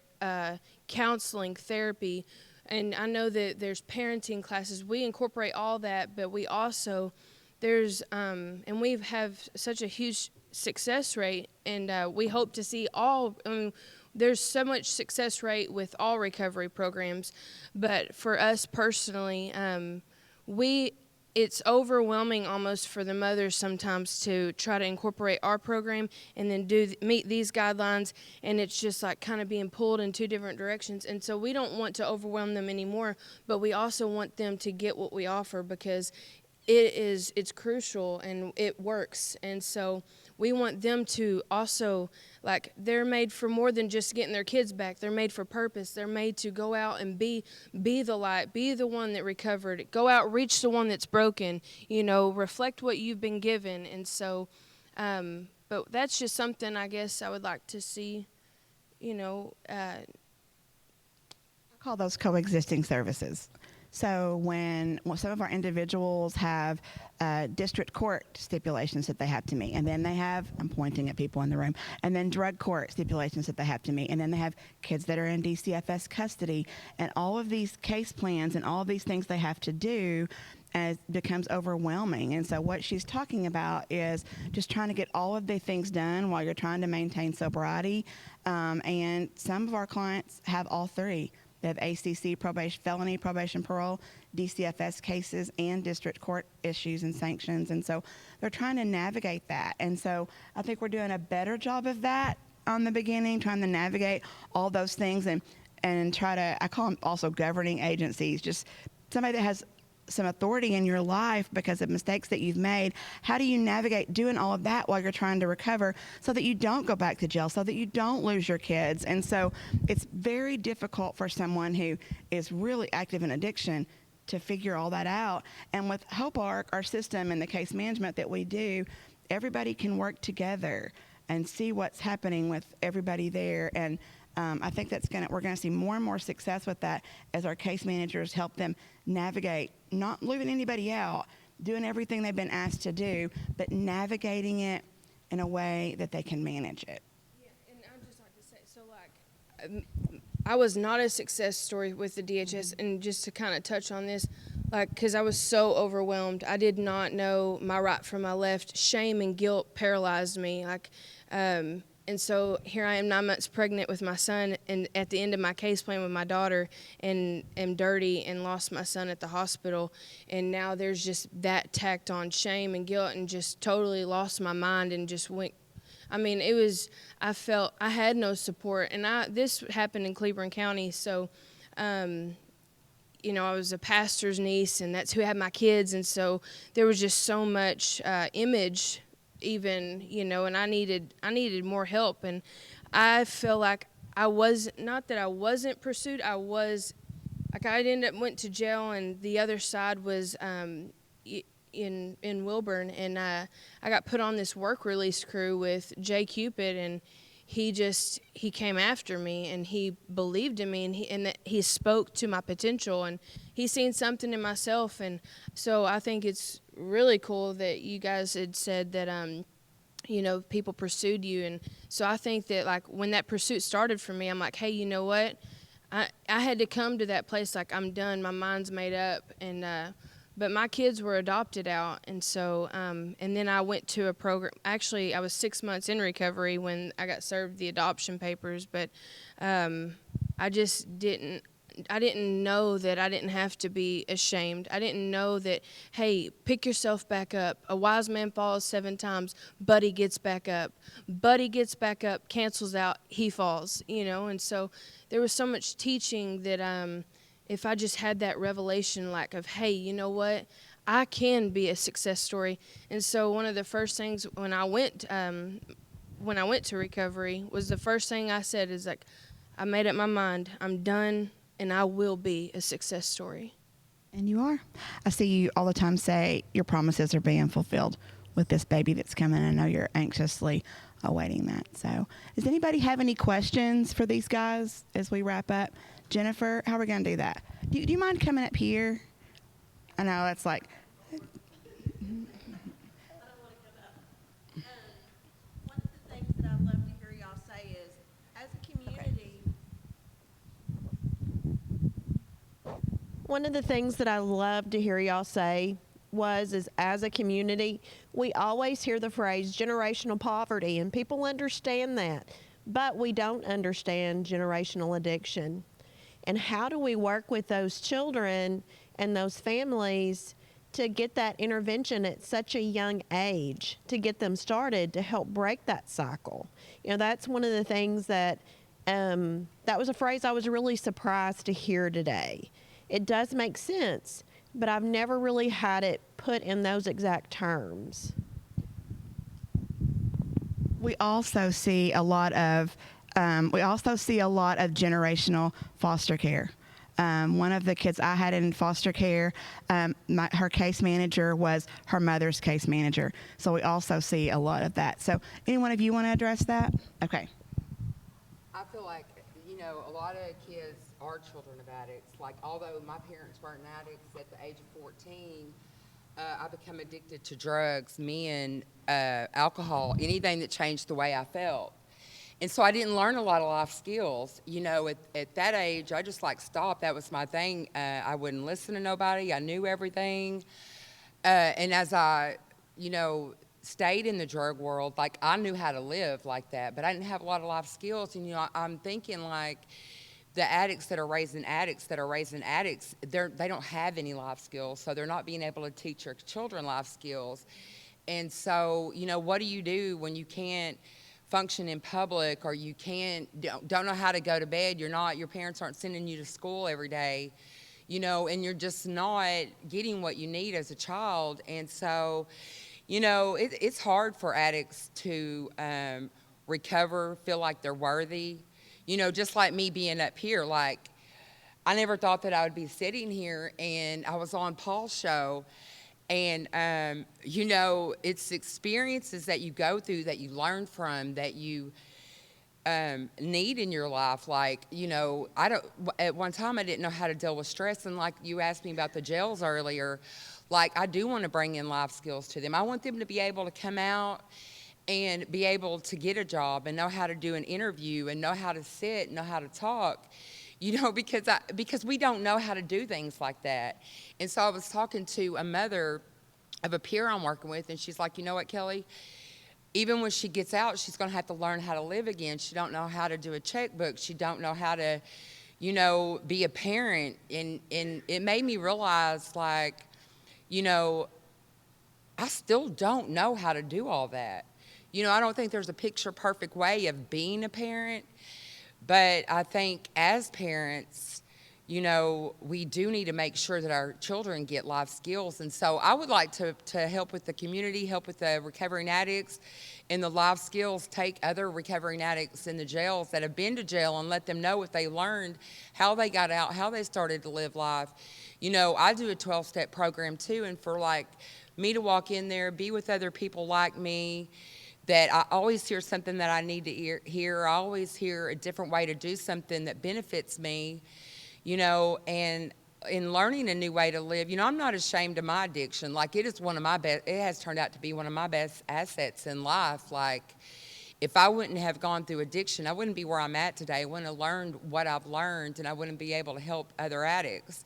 Counseling, therapy, and I know that there's parenting classes. We incorporate all that, but we also and we have such a huge success rate, and we hope to see there's so much success rate with all recovery programs, but for us personally, it's overwhelming almost for the mothers sometimes to try to incorporate our program and then meet these guidelines, and it's just like kind of being pulled in two different directions. And so we don't want to overwhelm them anymore, but we also want them to get what we offer, because it's crucial and it works. And so we want them to also, like, they're made for more than just getting their kids back. They're made for purpose. They're made to go out and be the light, be the one that recovered, go out, reach the one that's broken, reflect what you've been given. And so, but that's just something I guess I would like to see, I call those coexisting services. So when some of our individuals have district court stipulations that they have to meet, and then they have, I'm pointing at people in the room, and then drug court stipulations that they have to meet, and then they have kids that are in DCFS custody, and all of these case plans and all of these things they have to do becomes overwhelming. And so what she's talking about is just trying to get all of the things done while you're trying to maintain sobriety. And some of our clients have all three. They have ACC probation, felony probation parole, DCFS cases, and district court issues and sanctions. And so they're trying to navigate that. And so I think we're doing a better job of that on the beginning, trying to navigate all those things and try to, I call them also governing agencies, just somebody that has some authority in your life because of mistakes that you've made. How do you navigate doing all of that while you're trying to recover so that you don't go back to jail, so that you don't lose your kids? And so it's very difficult for someone who is really active in addiction to figure all that out. And with Hope Arc, our system and the case management that we do, everybody can work together and see what's happening with everybody there. And I think we're going to see more and more success with that as our case managers help them navigate, not leaving anybody out, doing everything they've been asked to do, but navigating it in a way that they can manage it. Yeah, and I'd just like to say, so I was not a success story with the DHS, and just to kind of touch on this, because I was so overwhelmed. I did not know my right from my left. Shame and guilt paralyzed me. And so here I am 9 months pregnant with my son, and at the end of my case plan with my daughter, and am dirty and lost my son at the hospital. And now there's just that tacked on shame and guilt, and just totally lost my mind and just went. I felt I had no support. And this happened in Cleburne County. So, I was a pastor's niece, and that's who had my kids. And so there was just so much image, even, and I needed more help. And I feel like not that I wasn't pursued, I went to jail, and the other side was in Wilburn, and I got put on this work release crew with Jay Cupid, and he came after me, and he believed in me, and that he spoke to my potential, and he seen something in myself. And so I think it's really cool that you guys had said that people pursued you. And so I think that, like, when that pursuit started for me, I'm like, hey, you know what, I had to come to that place like I'm done, my mind's made up, and but my kids were adopted out, and so and then I went to a program. Actually, I was 6 months in recovery when I got served the adoption papers, but I just didn't. I didn't know that I didn't have to be ashamed. I didn't know that, hey, pick yourself back up. A wise man falls 7 times, but he gets back up. But he gets back up, cancels out, he falls, you know. And so there was so much teaching that if I just had that revelation, like of, hey, you know what? I can be a success story. And so one of the first things when I went to recovery was the first thing I said is like, I made up my mind. I'm done. And I will be a success story. And you are. I see you all the time say your promises are being fulfilled with this baby that's coming. I know you're anxiously awaiting that. So does anybody have any questions for these guys as we wrap up? Jennifer, how are we going to do that? Do you mind coming up here? I know that's like... I don't want to come up. One of the things that I'd love to hear y'all say is, as a community, one of the things that I love to hear y'all say is as a community, we always hear the phrase generational poverty, and people understand that, but we don't understand generational addiction. And how do we work with those children and those families to get that intervention at such a young age, to get them started to help break that cycle? You know, that's one of the things that was a phrase I was really surprised to hear today. It does make sense, but I've never really had it put in those exact terms. We also see a lot of generational foster care. One of the kids I had in foster care, her case manager was her mother's case manager. So we also see a lot of that. So any one of you want to address that? Okay. I feel like, you know, a lot of kids are children of addicts. Like, although my parents weren't addicts at the age of 14, I became addicted to drugs, men, alcohol, anything that changed the way I felt. And so I didn't learn a lot of life skills. You know, at that age, I just like stopped. That was my thing. I wouldn't listen to nobody. I knew everything. And as I, you know, stayed in the drug world, like I knew how to live like that, but I didn't have a lot of life skills. And, you know, I'm thinking like the addicts that are raising addicts, they don't have any life skills. So they're not being able to teach their children life skills. And so, you know, what do you do when you can't function in public, or you don't know how to go to bed? Your parents aren't sending you to school every day, you know, and you're just not getting what you need as a child. And so, you know, it's hard for addicts to recover, feel like they're worthy. You know, just like me being up here, like I never thought that I would be sitting here, and I was on Paul's show. And, you know, it's experiences that you go through, that you learn from, that you need in your life. Like, you know, at one time I didn't know how to deal with stress. And like you asked me about the jails earlier, like I do want to bring in life skills to them. I want them to be able to come out and be able to get a job and know how to do an interview and know how to sit, know how to talk. You know, because we don't know how to do things like that. And so I was talking to a mother of a peer I'm working with, and she's like, you know what, Kelly? Even when she gets out, she's going to have to learn how to live again. She don't know how to do a checkbook. She don't know how to, you know, be a parent. And it made me realize, like, you know, I still don't know how to do all that. You know, I don't think there's a picture-perfect way of being a parent. But I think as parents, you know, we do need to make sure that our children get life skills. And so I would like to help with the community, help with the recovering addicts and the life skills, take other recovering addicts in the jails that have been to jail and let them know if they learned, how they got out, how they started to live life. You know, I do a 12-step program too, and for like me to walk in there, be with other people like me, that I always hear something that I need to hear. I always hear a different way to do something that benefits me, you know, and in learning a new way to live. You know, I'm not ashamed of my addiction. Like, it is one of my best, it has turned out to be one of my best assets in life. Like, if I wouldn't have gone through addiction, I wouldn't be where I'm at today. I wouldn't have learned what I've learned, and I wouldn't be able to help other addicts.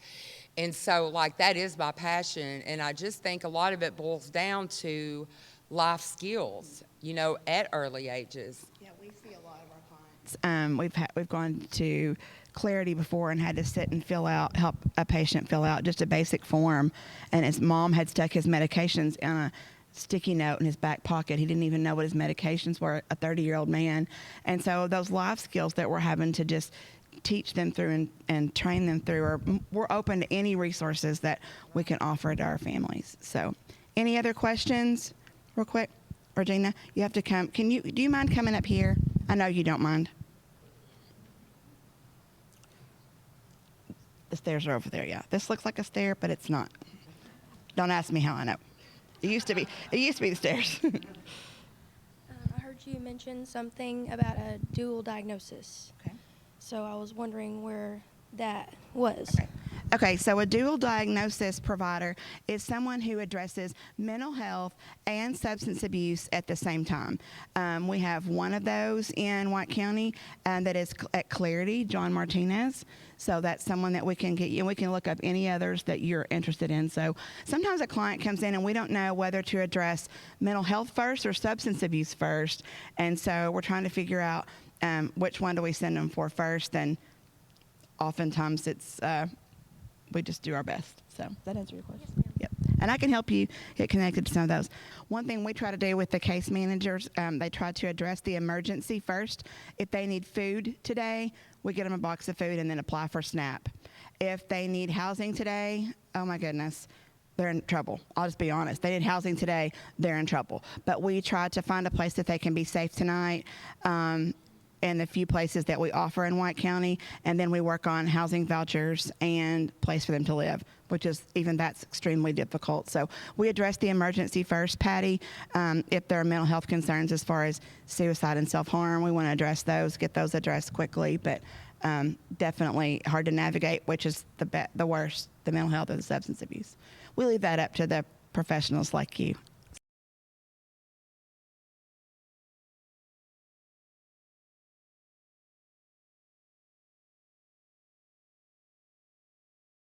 And so, like, that is my passion, and I just think a lot of it boils down to life skills, you know, at early ages. Yeah, we see a lot of our clients. We've gone to Clarity before and had to sit and help a patient fill out just a basic form, and his mom had stuck his medications in a sticky note in his back pocket. He didn't even know what his medications were, a 30-year-old man. And so those life skills that we're having to just teach them through and train them through, we're open to any resources that we can offer to our families. So any other questions real quick? Regina, you have to come. Do you mind coming up here? I know you don't mind. The stairs are over there, yeah. This looks like a stair, but it's not. Don't ask me how I know. It used to be the stairs. I heard you mention something about a dual diagnosis. Okay. So I was wondering where that was. Okay, so a dual diagnosis provider is someone who addresses mental health and substance abuse at the same time. We have one of those in White County, and that is at Clarity, John Martinez. So that's someone that we can get you, and we can look up any others that you're interested in. So sometimes a client comes in and we don't know whether to address mental health first or substance abuse first, and so we're trying to figure out which one do we send them for first, and oftentimes it's we just do our best. So does that answer your question? Yes, ma'am. Yep. And I can help you get connected to some of those. One thing we try to do with the case managers, they try to address the emergency first. If they need food today, we get them a box of food and then apply for SNAP. If they need housing today, oh my goodness, they're in trouble. I'll just be honest. They need housing today, they're in trouble. But we try to find a place that they can be safe tonight. And the few places that we offer in White County, and then we work on housing vouchers and place for them to live, which is that's extremely difficult. So we address the emergency first, Patty. If there are mental health concerns as far as suicide and self-harm, we want to address those, get those addressed quickly, but definitely hard to navigate, which is the worst, the mental health or the substance abuse. We leave that up to the professionals like you.